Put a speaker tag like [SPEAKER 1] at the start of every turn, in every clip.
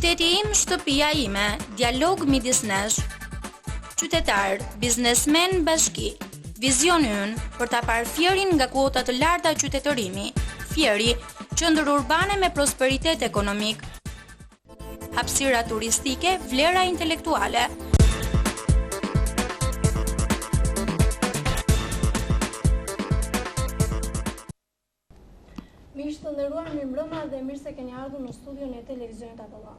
[SPEAKER 1] Qyteti im, shtëpia ime, dialog midis nesh, qytetar, biznesmen, bashki. Vizioni ynë për ta parë Fierin nga kuota të larta qytetërimi. Fieri, qendër urbane me prosperitet ekonomik, hapësira turistike, vlera intelektuale.
[SPEAKER 2] Miq të nderuar, mirëmbrëma dhe mirë se keni ardhur në studion e televizionit Apollon.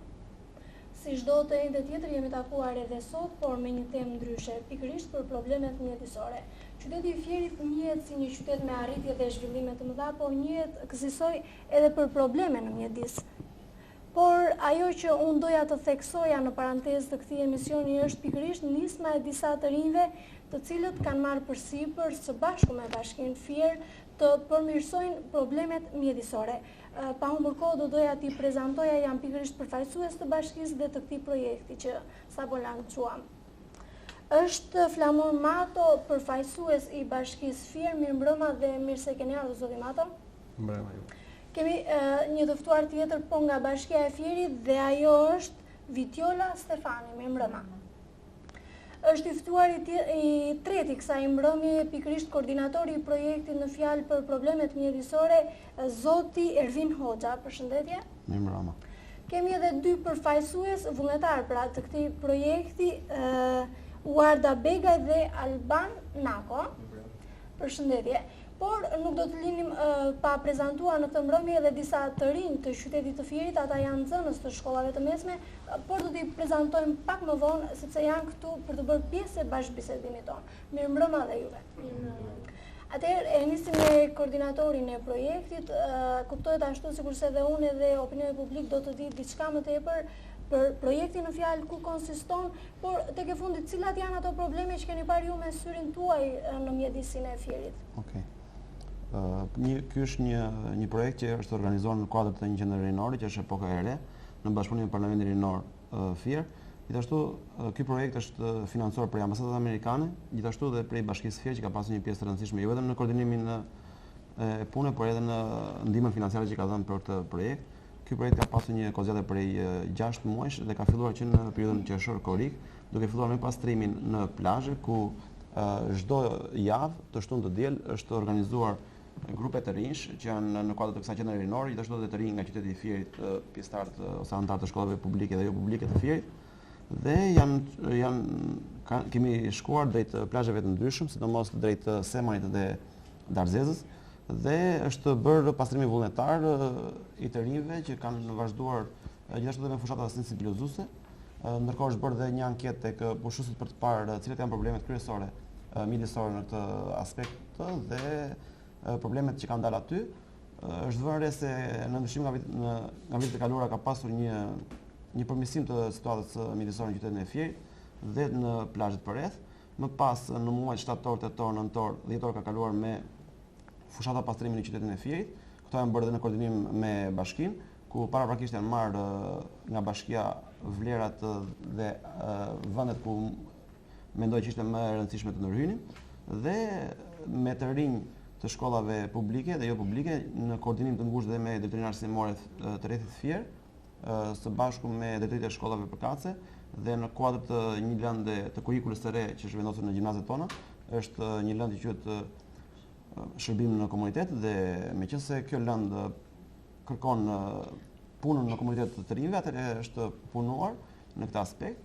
[SPEAKER 2] Si çdo të ende tjetër jemi takuar edhe sot, por me një temë ndryshe, pikërisht për problemet mjedisore. Qyteti i Fierit njihet si një qytet me arritje dhe zhvillime të mëdha, por njihet kësaj edhe për probleme në mjedis. Por ajo që unë doja të theksoja në parantezë të këtij emisioni është pikërisht nisma e disa të rinjve, të cilët kanë marrë përsipër së bashku me Bashkinë Fier të përmirësojnë problemet mjedisore. Pa humbur kohë do doja t'i prezantoja, jam pikërisht përfaqësues të bashkisë dhe të këtij projekti që sapo lançuam. Është Flamur Mato, përfaqësues i bashkisë Fier. Mirëmbrëma dhe mirë se keni ardhur zoti Mato.
[SPEAKER 3] Mirëmbrëma ju.
[SPEAKER 2] Kemi një të ftuar tjetër po nga Bashkia e Fierit dhe ajo është Vitjola Stefani. Mirëmbrëma. Është i ftuar i treti kësaj mbrëmje, pikërisht koordinatori i projektit në fjalë për problemet mjedisore, zoti Ervin Hoxha. Përshëndetje.
[SPEAKER 3] Mirëmbrëma.
[SPEAKER 2] Kemi edhe dy përfaqësues vullnetar pra të këtij projekti, Uarda Begaj dhe Alban Nako. Përshëndetje. Por nuk do të linim pa prezantuar në këtë mbrëmje edhe disa të rinj të qytetit të Fierit, ata janë nxënës të shkollave të mesme, por do t'i prezantojmë pak më vonë sepse janë këtu për të bërë pjesë e bashkëbisedimit tonë. Mirëmbrëma dhe juve. Atëherë e nisim me koordinatorin e projektit, kuptohet ashtu sikurse edhe unë edhe opinioni publik do të di diçka më tepër për projektin në fjalë ku konsiston, por tek e fundit cilat janë ato probleme që keni parë ju me syrin tuaj në mjedisin e Fierit.
[SPEAKER 3] Okej. Ky është një projekt që është organizuar në kuadër të një qendre rinore që është Epoka e Re në bashkëpunimin me Parlamentin Rinor Fier. Gjithashtu ky projekt është financuar prej Ambasadës Amerikane, gjithashtu dhe prej Bashkisë Fier që ka pasur një pjesë të rëndësishme jo vetëm në koordinimin e punës, por edhe në ndihmën financiare që ka dhënë për këtë projekt. Ky projekt ka pasur një kozjate prej 6 muajsh dhe ka filluar që në periudhën qershor-korrik, duke filluar me pastrimin në plazhe ku çdo javë të shtunë të diel është organizuar grupe të rinj që janë në kuadër të kësaj qendre rinore, gjithashtu edhe të rinj nga qyteti i Fierit, pjesëtarë ose anëtarë të shkollave publike dhe jo publike të Fierit. Dhe kemi shkuar drejt plazheve të ndryshëm, sidomos drejt Semanit dhe Darzezës, dhe është bërë pastrimi vullnetar i të rinjve që kanë vazhduar gjithashtu edhe me fushata sensibilizuese. Ndërkohë është bërë dhe një anketë tek pushuesit për të parë cilat janë problemet kryesore mjedisore në këtë aspekt dhe problemet që kanë dalë aty. Është vënë re se në ndryshim nga vitet e kaluara ka pasur një përmirësim të situatës mjedisore në qytetin e Fierit dhe në plazhet përreth. Më pas në muajt shtator, tetor, nëntor, dhjetor ka kaluar me fushata pastrimi në qytetin e Fierit. Këto janë bërë dhe në koordinim me bashkinë, ku paraprakisht janë marrë nga bashkia vlerat dhe vendet ku mendoj që ishte më e rëndësishme të ndërhynin, dhe me të rinj të shkollave publike dhe jo publike në koordinim të ngushtë dhe me drejtorinë arsimore të rrethit Fier, së bashku me drejtoritë e shkollave përkatëse dhe në kuadër të një lëndë të kurrikulës së re që është vendosur në gjimnazet tona, është një lëndë që quhet shërbim në komunitet dhe meqense kjo lëndë kërkon punën në komunitet të rinjve, atëherë është punuar në këtë aspekt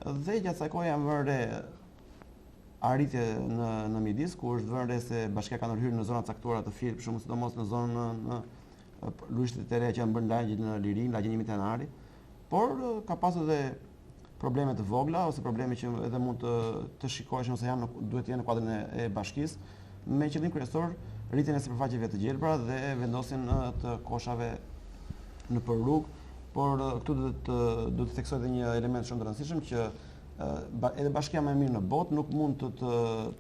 [SPEAKER 3] dhe gjatë kësaj kohe janë vënë re arritje në midis, ku është vënë re se bashkia ka ndërhyrë në zona caktuara të Fierit, për shembull sidomos në zonën në luleshtet e reja që janë bërë lagje në Lirin, lagje 1 Tenari, por ka pasur edhe probleme të vogla ose probleme që edhe mund të shikoheshin ose duhet të jenë në kuadrin e bashkisë, me qëllim kryesor rritjen e sipërfaqeve të gjelbra dhe vendosjen të koshave në për rrugë, por këtu do të theksoj edhe një element shumë të rëndësishëm që edhe bashkia më e mirë në botë nuk mund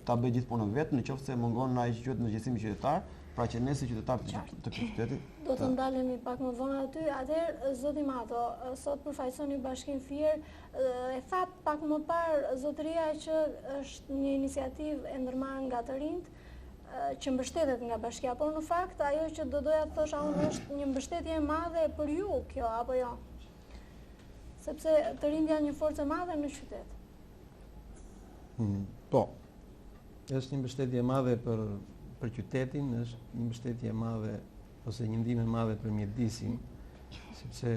[SPEAKER 3] ta bëjë gjithë punën vetë, nëse mungon ai që quhet ndërgjegjësimi qytetar, pra që ne si qytetarë të qytetit.
[SPEAKER 2] Do të ndalemi pak më vonë aty. Atëherë zoti Mato, sot përfaqësoni Bashkinë Fier, e tha pak më parë zotëria që është një iniciativë e ndërmarrë nga të rinjt, që mbështetet nga bashkia, por në fakt ajo që do doja të thosha unë është një mbështetje e madhe për ju kjo, apo jo? sepse të rinjt janë një forcë e madhe në qytet.
[SPEAKER 4] Po, është një mbështetje e madhe për qytetin, është një mbështetje e madhe ose një ndihmë e madhe për mjedisin, sepse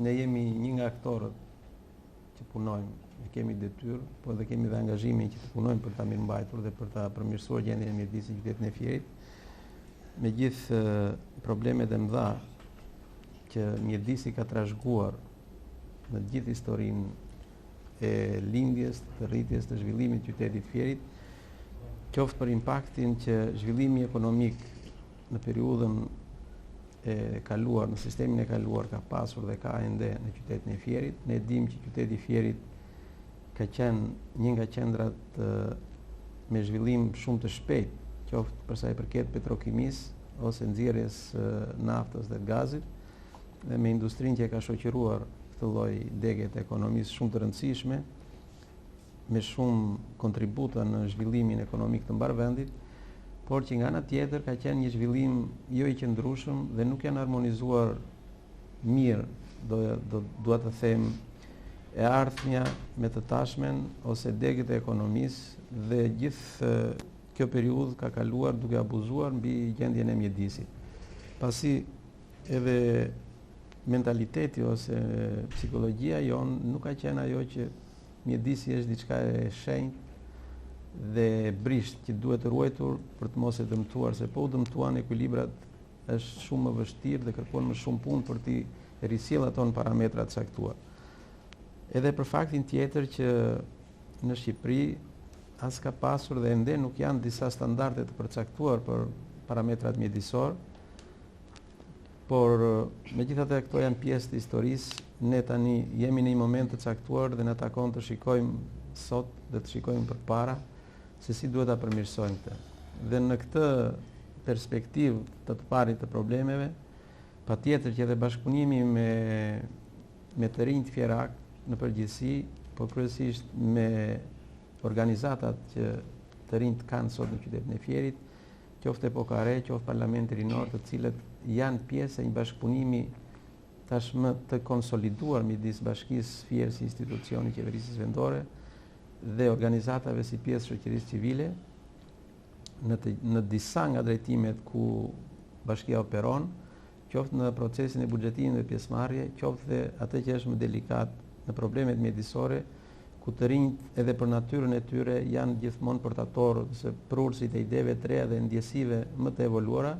[SPEAKER 4] ne jemi një nga aktorët që punojmë, e kemi detyrë, po edhe kemi dhe angazhimin që të punojmë për ta mirëmbajtur dhe për ta përmirësuar gjendjen e mjedisit në qytetin e Fierit, me gjithë problemet e mëdha që mjedisi ka trashëguar në gjithë historinë e lindjes, të rritjes, të zhvillimit të qytetit Fierit, qoftë për impaktin që zhvillimi ekonomik në periudhën e kaluar, në sistemin e kaluar ka pasur dhe ka ende në qytetin e Fierit. Ne dimë që qyteti i Fierit ka qenë një nga qendrat me zhvillim shumë të shpejt, qoftë për sa i përket petrokimisë ose nxjerrjes naftës dhe gazit, dhe me industrinë që e ka shoqëruar këtë lloj dege të ekonomisë shumë të rëndësishme, me shumë kontributa në zhvillimin ekonomik të mbar vendit, por që nga ana tjetër ka qenë një zhvillim jo i qëndrueshëm dhe nuk janë harmonizuar mirë, dua të them, e ardhmja me të tashmen ose degët e ekonomisë, dhe gjithë kjo periudhë ka kaluar duke abuzuar mbi gjendjen e mjedisit. Pasi edhe mentaliteti ose psikologjia jon nuk ka qenë ajo që mjedisi është diçka e shenjtë dhe brisht që duhet të ruajtur për të mos e dëmtuar, se po u dëmtuan ekuilibrat është shumë më vështirë dhe kërkon më shumë punë për t'i risjellë ato në parametrat caktuar. Edhe për faktin tjetër që në Shqipëri as ka pasur dhe ende nuk janë disa standarde të përcaktuar për parametrat mjedisor, por megjithatë këto janë pjesë të historisë. Ne tani jemi në një moment të caktuar dhe na takon të shikojmë sot dhe të shikojmë përpara se si duhet ta përmirësojmë këtë. Dhe në këtë perspektivë të parit të problemeve, patjetër që edhe bashkëpunimi me të rinjt fierak në përgjithësi, po kryesisht me organizatat që të rinjt kanë sot në qytetin e Fierit, qoftë Epoka e Re, qoftë Parlamenti Rinor, të cilët janë pjesë e një bashkëpunimi tashmë të konsoliduar midis Bashkisë Fier si institucioni i qeverisë vendore dhe organizatave si pjesë shoqërisë civile në disa nga drejtimet ku bashkia operon, qoftë në procesin e buxhetimit dhe pjesëmarrje, qoftë dhe atë që është më delikat në problemet mjedisore, ku të rinjt edhe për natyrën e tyre janë gjithmonë portatorë ose prurësit e ideve të reja dhe ndjesive më të evoluara,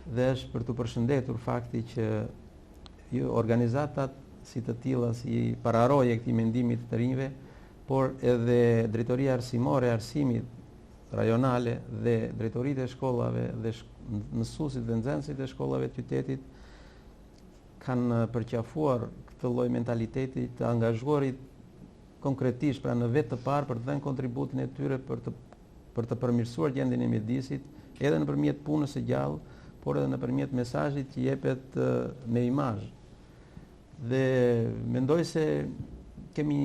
[SPEAKER 4] dhe është për të përshëndetur fakti që organizatat si të tilla si pararoje e këtij mendimi të rinjve, por edhe drejtoria arsimore e arsimit rajonale dhe drejtoritë e shkollave dhe mësuesit dhe nxënësit e shkollave të qytetit kanë përqafuar këtë lloj mentaliteti të angazhuarit konkretisht, pra në vetë të parë për të dhënë kontributin e tyre për të përmirësuar gjendjen e mjedisit, edhe nëpërmjet punës së gjallë, por edhe nëpërmjet mesazhit që jepet me imazh. Dhe mendoj se kemi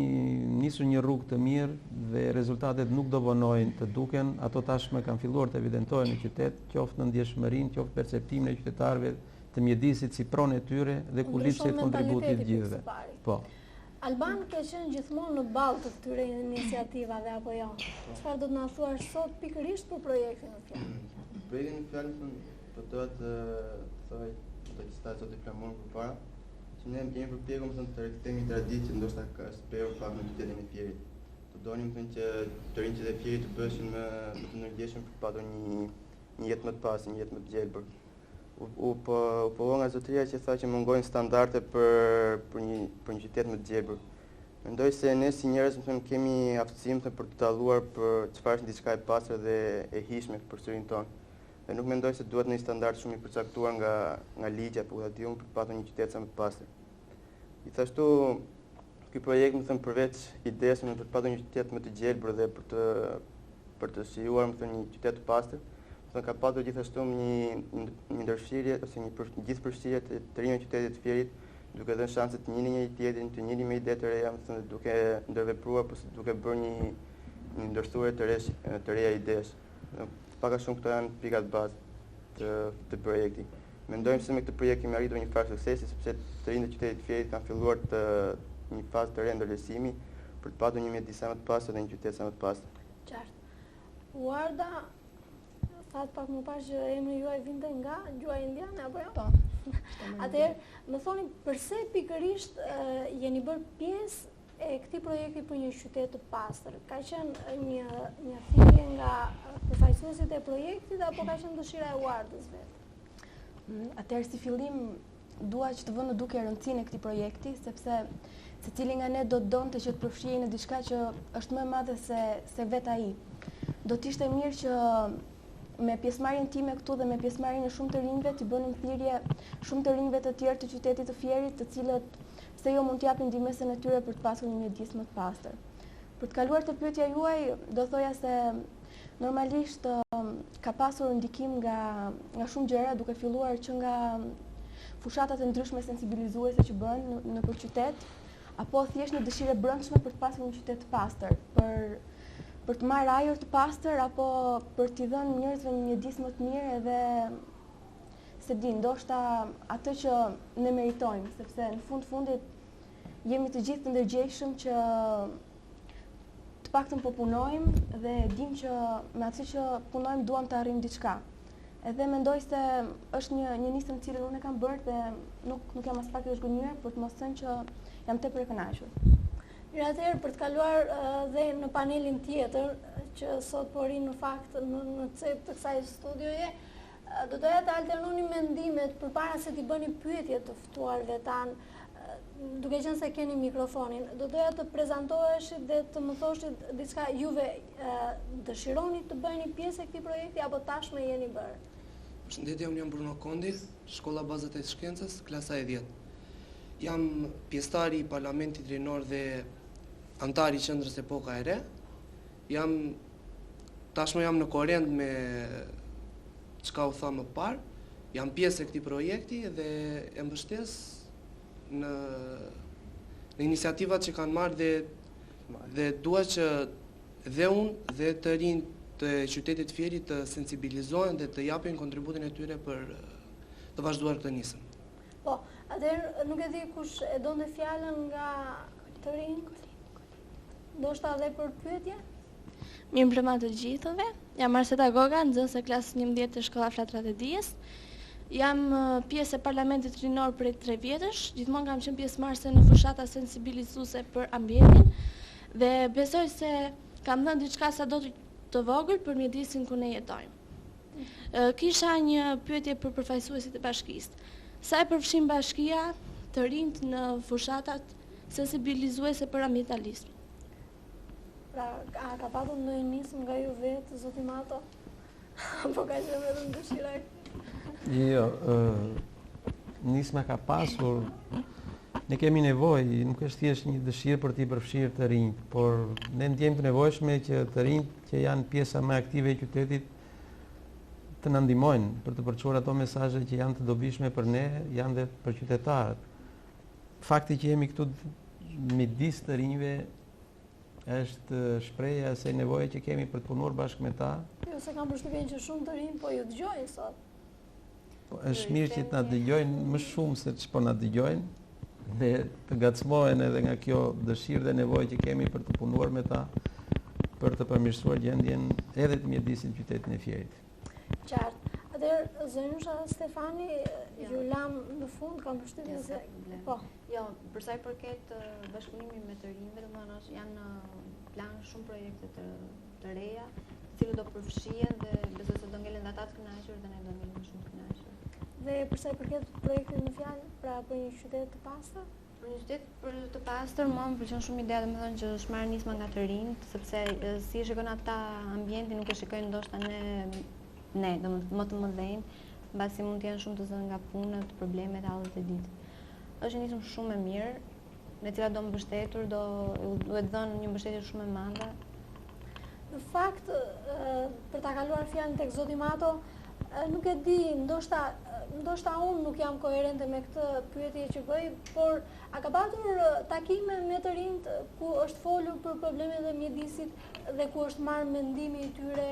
[SPEAKER 4] nisur një rrugë të mirë dhe rezultatet nuk do vonojnë të duken, ato tashmë kanë filluar të evidentohen në qytet, qoftë në ndjeshmërinë, qoftë perceptimin e qytetarëve të mjedisit si pronë e tyre dhe kuliçet kontributit gjithëve. Po.
[SPEAKER 2] Alban ke qenë gjithmonë në ballë të këtyre iniciativave apo jo? Çfarë do të na thuash sot pikërisht për projektin në fjalë?
[SPEAKER 5] Projektin në fjalë po do të thoj, do të staj sot të flamuar përpara, që ne kemi përpjekur të rikthehemi traditë që ndoshta ka shpërur pak në qytetin e Fierit. Do donim që të rinjtë e Fierit të bëheshin më të ndërgjegjshëm për të patur një jetë më të pastë, një jetë më të gjelbër. Po nga zotëria që tha që mungojnë standarde për një qytet më të gjelbër. Mendoj se ne si njerëz kemi aftësinë për të dalluar për çfarë është diçka e pastër dhe e hijshme për syrin tonë. Dhe nuk mendoj se duhet një standard shumë i përcaktuar nga ligja apo udhëtimi për të patur një qytet sa më të pastër. Gjithashtu, ky projekt përveç idesë për të patur një qytet më të gjelbër dhe për të shijuar një qytet të pastër, ka patur gjithashtu një ndërfshirje ose një gjithë përfshirje të rinjve të qytetit të Fierit, duke dhënë shanse të njëri njëri tjetrin, të njëri me ide të reja, duke ndërvepruar ose duke bërë një ndërthurje të reja idesh. Paka shumë këto janë pikat bazë të projektit. Mendojmë se me këtë projekt kemi arritur një farë suksesi, sepse të rinjtë e qytetit Fierit kanë filluar një fazë të re ndërgjegjësimi për të patur një mjedis sa më të pastër dhe një qytet sa më të pastër.
[SPEAKER 2] Qartë. Warda, thatë pak më parë që emri juaj vinte nga gjuha indiane, apo jo?
[SPEAKER 6] Po.
[SPEAKER 2] Atëherë, më thoni përse pikërisht jeni bërë pjesë e këtij projekti për një qytet të pastër? Ka qenë një thirrje nga përfaqësuesit e projektit apo ka qenë dëshira e Wardës vetë?
[SPEAKER 6] Atëherë si fillim dua që të vënë në duke rëndësinë e këtij projekti, sepse secili nga ne do të donte që të përfshihej në diçka që është më e madhe se vetë ai. Do të ishte mirë që me pjesëmarrjen time këtu dhe me pjesëmarrjen e shumë të rinjve të bënim thirrje shumë të rinjve të tjerë të qytetit të Fierit, të cilët se jo mund t'japin ndihmën e tyre për të pasur një mjedis më të pastër. Për të kaluar te pyetja juaj, do thoja se normalisht ka pasur ndikim nga shumë gjëra, duke filluar që nga fushatat e ndryshme sensibilizuese që bëhen nëpër qytet, apo thjesht një dëshirë e brendshme për të pasur një qytet të pastër, për të marrë ajër të pastër apo për t'i dhënë njerëzve një mjedis më të mirë edhe se di, ndoshta atë që ne meritojmë, sepse në fundit jemi të gjithë të ndërgjegjshëm që të paktën po punojmë dhe dim që me atë që punojmë duam të arrijmë diçka. Edhe mendoj se është një nismë të cilën unë e kam bërë dhe nuk jam as pak e zhgënjur për të mos thënë që jam tepër e kënaqur.
[SPEAKER 2] Mirë, atëherë për të kaluar dhe në panelin tjetër që sot po ri në fakt në cep të kësaj studioje, do doja të alternoni mendimet përpara se t'i bëni pyetje të ftuarve tanë, duke qenë se keni mikrofonin. Do doja të prezantoheshit dhe të më thoshit diçka, juve dëshironi të bëheni pjesë e këtij projekti apo tashmë jeni bërë?
[SPEAKER 7] Përshëndetje, unë jam Bruno Kondi, Shkolla Bazat e Shkencës, klasa e 10. Jam pjesëtari i Parlamentit Rinor dhe antari i Qendrës Epoka e Re. Tashmë jam në korrent me çka u tha më parë. Jam pjesë e këtij projekti dhe e mbështes në iniciativat që kanë marrë dhe dua që dhe unë dhe të rinjt të qytetit Fierit të sensibilizohen dhe të japin kontributin e tyre për të vazhduar këtë nisëm.
[SPEAKER 2] Po, atëherë nuk e di kush e donte fjalën nga të rinjt. Ndoshta edhe për pyetje?
[SPEAKER 8] Mirëmbrëma të gjithëve. Jam Marseta Goga, nxënëse klasës 11 të Shkolla Flatrat e Dijes. Jam pjesë e Parlamentit Rinor prej 3 vjetësh, gjithmonë kam qenë pjesëmarrëse në fushata sensibilizuese për ambientin dhe besoj se kam dhënë diçka sado të vogël për mjedisin ku ne jetojmë. Kisha një pyetje për përfaqësuesit e bashkisë. Sa e përfshin bashkia të rinjt në fushatat sensibilizuese për ambientalizmin?
[SPEAKER 2] Pra, a ka patur ndonjë nismë nga ju vetë, zoti Mato? Apo ka qenë vetëm dëshira?
[SPEAKER 4] Jo, nisma ka pasur, ne kemi nevojë, nuk është thjesht një dëshirë për t'i përfshirë të rinjt, por ne ndjejmë të nevojshme që të rinjt që janë pjesa më aktive e qytetit të na ndihmojnë për të përçuar ato mesazhe që janë të dobishme për ne, janë dhe për qytetarët. Fakti që jemi këtu midis të rinjve është shprehja e asaj nevoje që kemi për të punuar bashkë me ta.
[SPEAKER 2] Jo, se kam përshtypjen që shumë të rinj po ju dëgjojnë sot.
[SPEAKER 4] Është mirë që na dëgjojnë më shumë se ç'po na dëgjojnë dhe të ngacmohen edhe nga kjo dëshirë dhe nevojë që kemi për të punuar me ta për të përmirësuar gjendjen edhe të mjedisit qytetin e Fierit.
[SPEAKER 2] Qartë. Atëherë Zënusha Stefani, ju lam në fund, kam përshtypjen se po.
[SPEAKER 9] Jo, për sa i përket bashkëpunimit me të rinjve, domethënë janë në plan shumë projekte të reja, të cilët do përfshihen dhe besoj se do ngelen ata të kënaqur dhe ne do ngelemi shumë të kënaqur.
[SPEAKER 2] Dhe për sa i përket projektit në fjalë, pra për një qytet të pastër?
[SPEAKER 9] Për një qytet të pastër, mua më pëlqen shumë ideja, domethënë që është marrë nisma nga të rinjt, sepse si e shikojnë ata ambientin, nuk e shikojnë ndoshta ne, domethënë më të mëdhenj, mbasi mund të jenë shumë të zënë nga punët, problemet, hallet e ditës. Është një nismë shumë e mirë, në cilat do mbështetur, duhet dhënë një mbështetje shumë e madhe.
[SPEAKER 2] Në fakt, për ta kaluar fjalën tek zoti Mato, nuk e di, ndoshta unë nuk jam koherente me këtë pyetje që bëj, por a ka patur takime me të rinjt ku është folur për problemet e mjedisit dhe ku është marrë mendimi i tyre,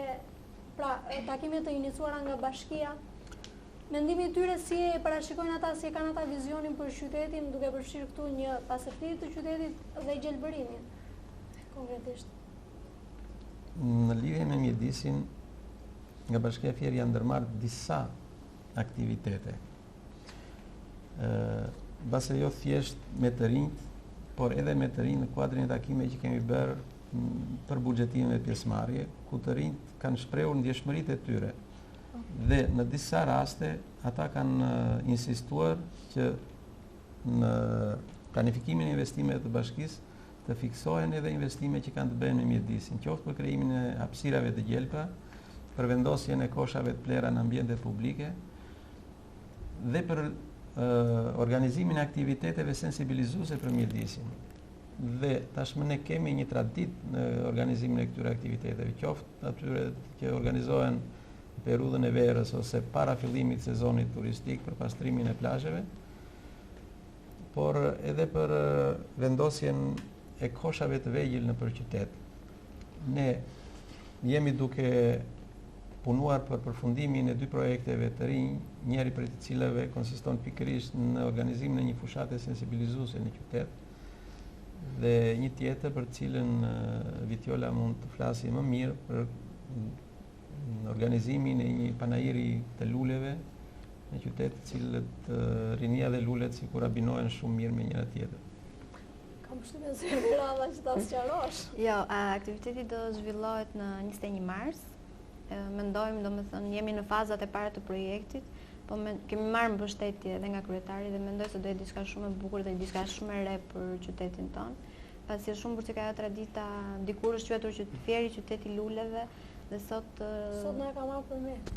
[SPEAKER 2] pra takime të iniciuara nga bashkia? Mendimi i tyre si e parashikojnë ata, si e kanë ata vizionin për qytetin, duke përfshirë këtu një pasërtit të qytetit dhe gjelbërimin, konkretisht?
[SPEAKER 4] Në lidhje me mjedisin, nga Bashkia Fier janë ndërmarrë disa aktivitete. Base jo thjesht me të rinjt, por edhe me të rinjt në kuadrin e takime që kemi bërë për buxhetimin e pjesëmarrje, ku të rinjt kanë shprehur ndjeshmëritë e tyre. Dhe në disa raste ata kanë insistuar që në planifikimin e investimeve të bashkisë të fiksohen edhe investime që kanë të bëjnë me mjedisin, qoftë për krijimin e hapësirave të gjelpa, për vendosjen e koshave të plera në ambiente publike dhe për organizimin e aktiviteteve sensibilizuese për mjedisin. Dhe tashmë ne kemi një traditë në organizimin e këtyre aktiviteteve, qoftë atyre që organizohen në periudhën e verës ose para fillimit të sezonit turistik për pastrimin e plazheve, por edhe për vendosjen e koshave të vegjël nëpër qytet. Ne jemi duke punuar për përfundimin e 2 projekteve të rinj, njëri prej të cilave konsiston pikërisht në organizimin e një fushate sensibilizuese në qytet, dhe një tjetër për cilën Vitjola mund të flasë më mirë për organizimin e një panajiri të luleve në qytet, të cilët rinia dhe lulet sikur abinohen shumë mirë me njëra tjetër.
[SPEAKER 2] Kam përshtypjen se Miranda që ta sqarosh.
[SPEAKER 9] Jo, aktiviteti do zhvillohet në 21 mars. Mendojmë, domethënë, jemi në fazat e para të projektit, po kemi marrë mbështetje edhe nga kryetari dhe mendoj se do jetë diçka shumë e bukur dhe diçka shumë e re për qytetin tonë. Pasi është shumë bukur ajo tradita, dikur është quajtur Fieri qyteti luleve dhe sot
[SPEAKER 2] na e ka marrë përmet.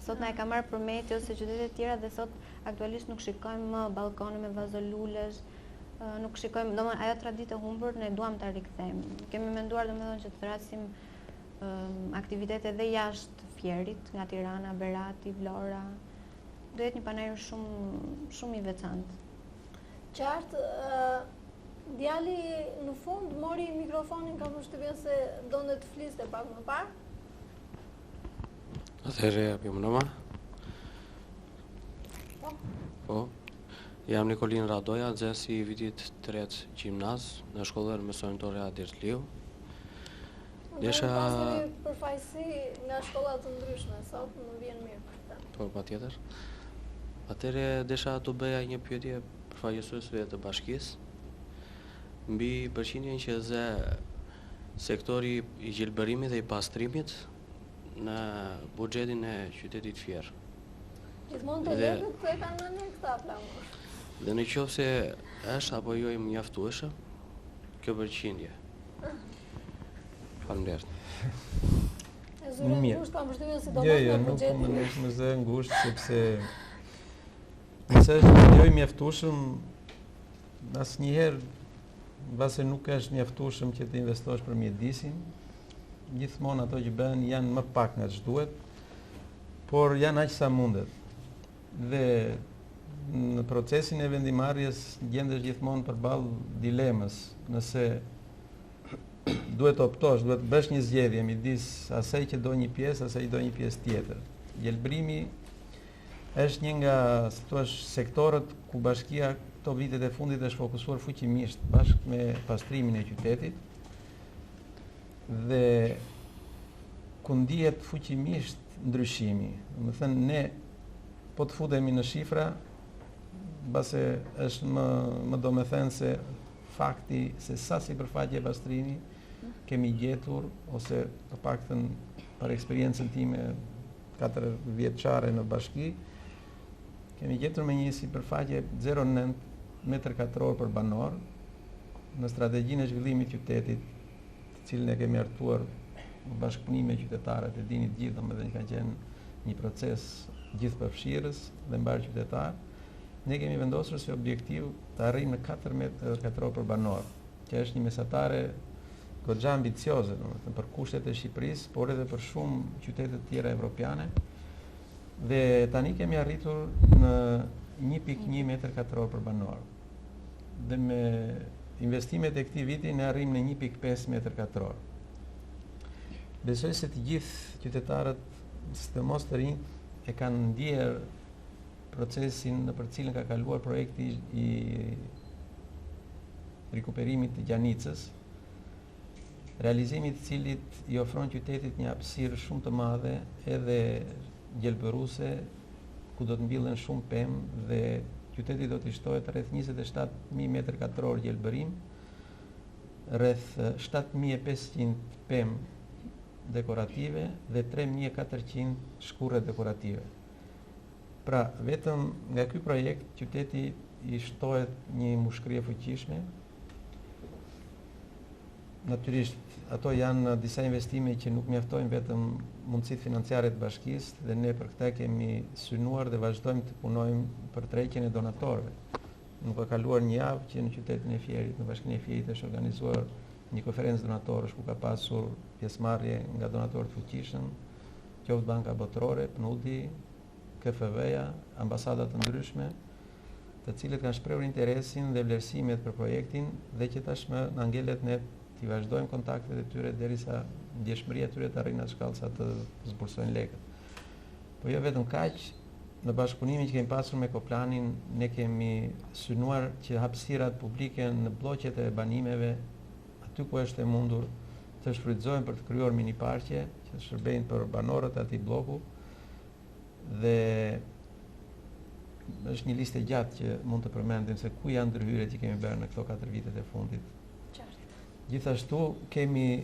[SPEAKER 9] Sot na e ka marrë përmet ose qytete të tjera dhe sot aktualisht nuk shikojmë më balkone me vazo lulesh, nuk shikojmë, domethënë ajo traditë e humbur ne duam ta rikthejmë. Kemi menduar domethënë që të thrasim aktivitete dhe jashtë Fierit, nga Tirana, Berati, Vlora. Do jetë një panajër shumë i veçantë.
[SPEAKER 2] Qartë, djali në fund mori mikrofonin, kam përshtypjen se donte të fliste pak më parë.
[SPEAKER 10] Atëherë japim nëma. Po. Jam Nikolin Radoja, nxënësi i vitit 3 gjimnaz në shkollën mësonjtore Adirtliu. Desha
[SPEAKER 2] përfaqësi nga shkolla të ndryshme, sot më vjen mirë për këtë.
[SPEAKER 10] Po, patjetër. Atëherë desha të bëja një pyetje përfaqësuesve të bashkisë mbi përqindjen që zë sektori i gjelbërimit dhe i pastrimit në buxhetin e qytetit Fier.
[SPEAKER 2] Gjithmonë të legët të e kanë në këta planuar.
[SPEAKER 10] Dhe në qoftë se është apo jo i mjaftueshëm kjo përqindje. Faleminderit.
[SPEAKER 2] E zure ngusht, kam përshtypjen se do mos
[SPEAKER 4] Jo,
[SPEAKER 2] në
[SPEAKER 4] nuk
[SPEAKER 2] buxhetin.
[SPEAKER 4] më zë ngusht, sepse nëse është jo i mjaftueshëm, asnjëherë mbase nuk është mjaftueshëm që të investosh për mjedisin, gjithmonë ato që bëhen janë më pak nga ç'duhet, por janë aq sa mundet. Dhe në procesin e vendimarrjes gjendesh gjithmonë përballë dilemës, nëse duhet të optosh, duhet të bësh një zgjedhje midis asaj që do një pjesë, asaj që do një pjesë tjetër. Gjelbrimi është një nga, si thua, sektorët ku bashkia këto vitet e fundit është fokusuar fuqimisht bashkë me pastrimin e qytetit dhe ku ndihet fuqimisht ndryshimi. Do të thënë ne po të futemi në shifra, mbase është më domethënë se fakti se sa sipërfaqe pastrimi kemi gjetur, ose të paktën për eksperiencën time 4 vjeçare në bashki, kemi gjetur me një sipërfaqe 0,9 m2 për banor në strategjinë e zhvillimit qytetit, të cilën e kemi hartuar në bashkëpunim me qytetarët, e dini të gjithë, domethënë ka qenë një proces gjithëpërfshirës dhe mbar qytetar. Ne kemi vendosur si objektiv të arrijmë në 4 m2 për banor, që është një mesatare goxha ambicioze, domethënë për kushtet e Shqipërisë, por edhe për shumë qytete të tjera evropiane. Dhe tani kemi arritur në 1.1 m2 për banor. Dhe me investimet e këtij viti ne arrijmë në 1.5 m2. Besoj se të gjithë qytetarët, sidomos të rinjt, e kanë ndjer procesin në për cilën ka kaluar projekti i rikuperimit të Gjanicës, realizimit të cilit i ofron qytetit një hapësirë shumë të madhe edhe gjelbëruse, ku do të mbillen shumë pemë dhe qyteti do të shtohet rreth 27.000 m2 gjelbërim, rreth 7.500 pemë dekorative dhe 3.400 shkurre dekorative. Pra, vetëm nga ky projekt qyteti i shtohet një mushkëri e fuqishme. Natyrisht, ato janë disa investime që nuk mjaftojnë vetëm mundësitë financiare të bashkisë dhe ne për këtë kemi synuar dhe vazhdojmë të punojmë për tërheqjen e donatorëve. Nuk ka kaluar një javë që në qytetin e Fierit, në bashkinë e Fierit është organizuar një konferencë donatorësh ku ka pasur pjesëmarrje nga donatorë të fuqishëm, qoftë banka botërore, PNUD-i, KFV-ja, ambasada të ndryshme, të cilët kanë shprehur interesin dhe vlerësimet për projektin dhe që tashmë na ngelet ne të vazhdojmë kontaktet e tyre derisa ndjeshmëria e tyre të arrijë në shkallë sa të zbursojnë lekët. Po jo vetëm kaq, në bashkëpunimin që kemi pasur me Koplanin, ne kemi synuar që hapësirat publike në bloqet e banimeve, aty ku është e mundur, të shfrytëzohen për të krijuar mini parqe, që shërbejnë për banorët e atij bloku, dhe është një listë e gjatë që mund të përmendim se ku janë ndërhyrjet që kemi bërë në këto 4 vitet e fundit. Gjithashtu kemi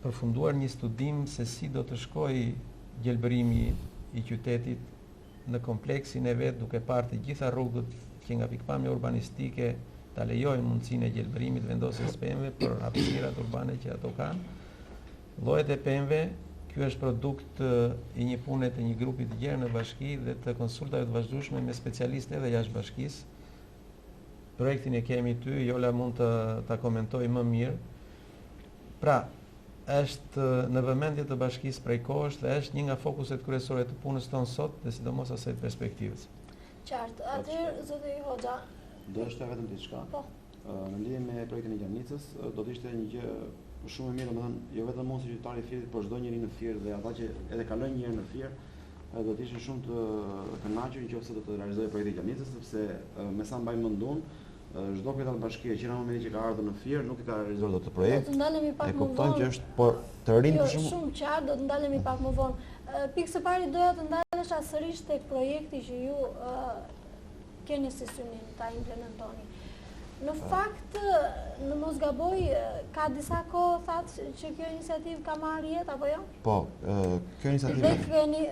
[SPEAKER 4] përfunduar një studim se si do të shkojë gjelbërimi i qytetit në kompleksin e vet, duke parë të gjitha rrugët që nga pikpamja urbanistike ta lejojnë mundësinë e gjelbërimit, vendosjes pemëve për hapësirat urbane që ato kanë. Llojet e pemëve, ky është produkt i një pune të një grupi të gjerë në bashki dhe të konsultave të vazhdueshme me specialistë edhe jashtë bashkisë. Projektin e kemi ty, Jola mund të ta komentoj më mirë. Pra, është në vëmendje të bashkisë prej kohësh dhe është një nga fokuset kryesore të punës tonë sot dhe sidomos asaj të perspektivës.
[SPEAKER 2] Qartë, atëherë zoti Hoxha.
[SPEAKER 3] Do të vetëm diçka.
[SPEAKER 2] Po.
[SPEAKER 3] Në lidhje me projektin e Gjanicës, do të ishte një gjë shumë e mirë, domethënë jo vetëm unë si qytetari i Fierit, por çdo njeri në Fier dhe ata që edhe kalojnë një herë në Fier, do të ishin shumë të kënaqur nëse do të realizojë projekti i Gjanicës, sepse me sa mbaj mend unë, çdo kryetar bashkie që në momentin që ka ardhur në Fier nuk i ka realizuar dot të projekt.
[SPEAKER 2] Do të ndalemi pak më vonë.
[SPEAKER 3] E kupton që është por të rinë për shumë.
[SPEAKER 2] Shumë qartë, do të ndalemi pak më vonë. Pikë së pari doja të ndalesha sërish tek projekti që ju keni si synim ta implementoni. Në fakt, në mos gaboj, ka disa kohë thatë që kjo iniciativë ka marrë jetë, apo jo?
[SPEAKER 3] Po, kjo iniciativë...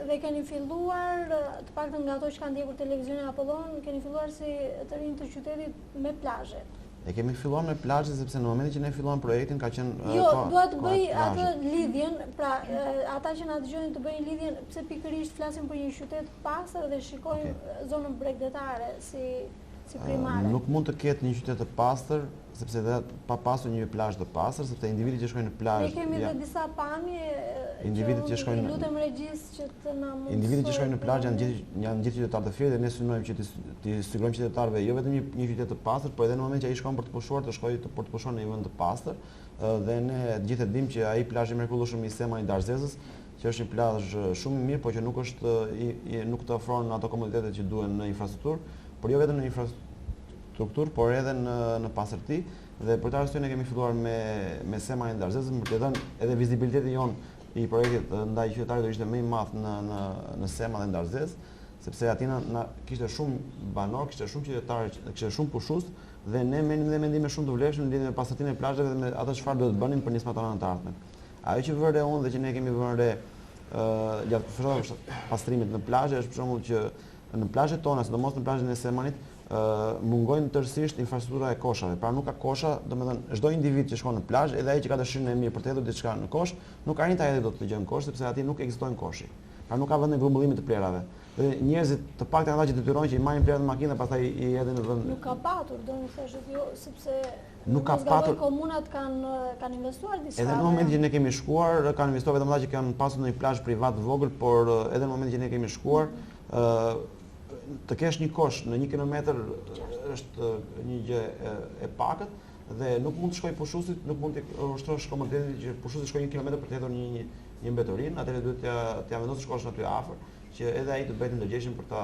[SPEAKER 2] Dhe keni filluar, të paktën nga ato që kanë ndjekur televizionin Apollon, keni filluar si të rinj të qytetit me plazhet.
[SPEAKER 3] E kemi filluar me plazhet sepse në momentin që ne filluam projektin ka qenë...
[SPEAKER 2] Jo, dua të bëj atë lidhjen, pra ata që na dëgjojnë të bëjnë lidhjen, pse pikërisht flasim për një qytet pastër dhe shikojmë zonën bregdetare si primare.
[SPEAKER 3] Nuk mund të ketë një qytet të pastër, sepse dhe pa pasur një plazh të pastër, sepse individët që shkojnë në plazh...
[SPEAKER 2] Ne kemi dhe disa pamje
[SPEAKER 3] që shkojnë...
[SPEAKER 2] lutem regjis që të na mundsoj...
[SPEAKER 3] Individët që shkojnë në plazh janë gjithë qytetarë të Fierit dhe ne synojmë që t'i sigurojmë qytetarëve jo vetëm një qytet të pastër, por edhe në moment që ai shkon për të pushuar, të shkojë për të pushuar në një vend të pastër, dhe ne gjithë e dimë që ai plazh i mrekullueshëm i Sema i Darzezës, që është një plazh shumë i mirë, por që nuk të ofron ato komoditetet që duhen në infrastrukturë, por jo vetëm në infrastrukturë, por edhe në pastërti, dhe për të arsye ne kemi filluar me Sema i Darzezës, për të dhënë edhe vizibilitetin jonë i projektit ndaj qytetarit do ishte më i madh në Sema dhe në Darzezë, sepse aty na kishte shumë banor, kishte shumë qytetarë, kishte shumë pushues dhe ne merrim dhe mendime shumë të vlefshme në lidhje me pastërtinë e plazheve dhe me ato çfarë do të bënim për nismatona të ardhmen. Ajo që vëre unë dhe që ne kemi vënë re gjatë fshëtave pastrimit në plazhe është për shembull që në plazhet tona, sidomos në plazhin e Semanit, mungojnë tërësisht infrastruktura e koshave. Pra nuk ka kosha, domethënë çdo individ që shkon në plazh, edhe ai që ka dëshirën e mirë për të hedhur diçka në kosh, nuk arrin ta hedhë dot të gjën kosh sepse aty nuk ekzistojnë koshi. Pra nuk ka vend në grumbullimit të plerave. Dhe njerëzit të paktën ata që detyrojnë që i marrin plerat në makinë dhe pastaj i hedhin në vend.
[SPEAKER 2] Nuk ka patur, do të thashë jo, sepse
[SPEAKER 3] nuk ka patur.
[SPEAKER 2] Komunat kanë investuar disa.
[SPEAKER 3] Edhe në momentin që ne kemi shkuar, kanë investuar vetëm ata që kanë pasur në një plazh privat të vogël, por edhe në momentin që ne kemi shkuar, të kesh një kosh në 1 kilometër është një gjë e pakët dhe nuk mund të shkojë pushuesit, nuk mund të ushtrosh komoditetin që pushuesi shkojë 1 kilometër për të hedhur një mbetërinë, atëherë duhet t'ja vendosësh shkollën aty afër, që edhe ai të bëhet ndërgjegjshëm për ta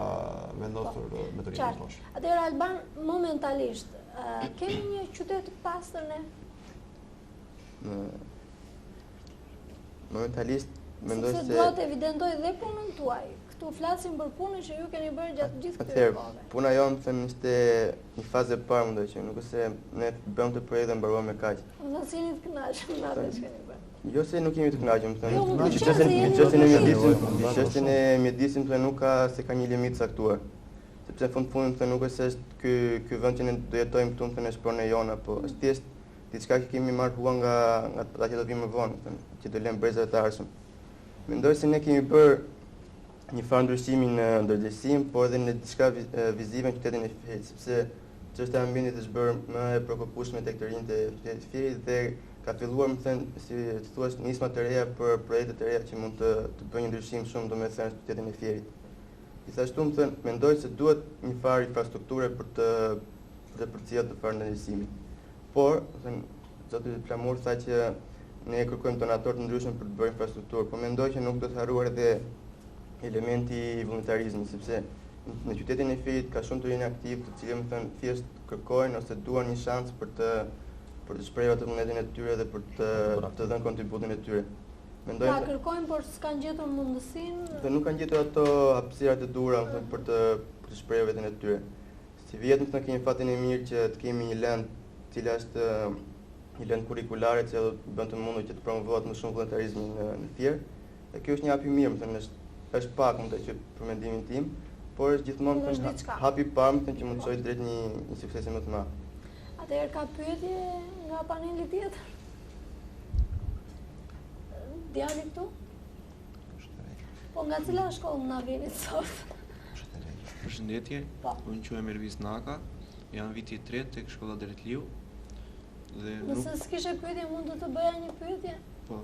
[SPEAKER 3] vendosur mbetërinë poshtë.
[SPEAKER 2] Atëherë Alban, momentalisht kemi një qytet të pastër ne?
[SPEAKER 5] Momentalisht mendoj se
[SPEAKER 2] dua të evidentoj dhe punën tuaj. Këtu flasim për punën që ju keni bërë gjatë gjithë këtyre kohëve.
[SPEAKER 5] Puna jonë thënë ishte një fazë e parë mendoj që nuk është se ne bëmë të projekt dhe mbaruam me kaq.
[SPEAKER 2] Do të jeni të kënaqur me atë që keni bërë.
[SPEAKER 5] Jo se nuk jemi të kënaqur, më thënë. Çështjen e mjedisit më thënë nuk ka se ka një limit caktuar. Sepse në fund më thënë nuk është se ky vend që ne do jetojmë këtu më thënë është pronë jona, po është thjesht diçka që kemi marrë hua nga ata që do vinë më vonë, thënë, që do lëmë brezat të ardhshëm. Mendoj se ne kemi bërë një farë ndryshimi në ndërgjegjësim, por edhe në diçka vizive në qytetin e Fierit, sepse çështja e ambientit është bërë më e preokupueshme tek të rinjtë e qytetit të Fierit dhe ka filluar, më thënë, si të thuash, nisma të reja për projekte të reja që mund të bëjnë një ndryshim shumë domethënë në qytetin e Fierit. Gjithashtu, më thënë, mendoj se duhet një farë infrastrukture për të përcjellë të farë ndërgjegjësimi. Por, thënë, zoti Flamur tha që ne kërkojmë donatorë të ndryshëm për të bërë infrastrukturë, por mendoj që nuk do të harruar edhe elementi i vullnetarizmit, sepse në qytetin e Fierit ka shumë të rinj aktiv, të cilët më thënë thjesht kërkojnë ose duan një shans për të shprehur atë vullnetin e tyre dhe për të dhënë kontributin e tyre. Mendoj
[SPEAKER 2] ta kërkojnë, por s'kan gjetur mundësinë.
[SPEAKER 5] Dhe nuk kanë gjetur ato hapësirat e duhura për të shprehur veten e tyre. Si vjet më thënë kemi fatin e mirë që të kemi një lëndë, e cila është një lëndë kurrikulare që bën të mundur që të promovohet më shumë vullnetarizmi në Fier. Dhe kjo është një hap i mirë, më thënë, është pak më të që për mendimin tim, por është gjithmonë hapi i parë më thënë që mund të çojë drejt një suksesi më të madh.
[SPEAKER 2] Atëherë ka pyetje nga paneli tjetër? Djali këtu? Po nga cila shkollë na vini sot?
[SPEAKER 11] Përshëndetje, unë quhem Ervis Naka, jam viti 3 tek shkolla Deretliu.
[SPEAKER 2] Nëse s'kishe pyetje, mund të bëja një pyetje?
[SPEAKER 11] Po.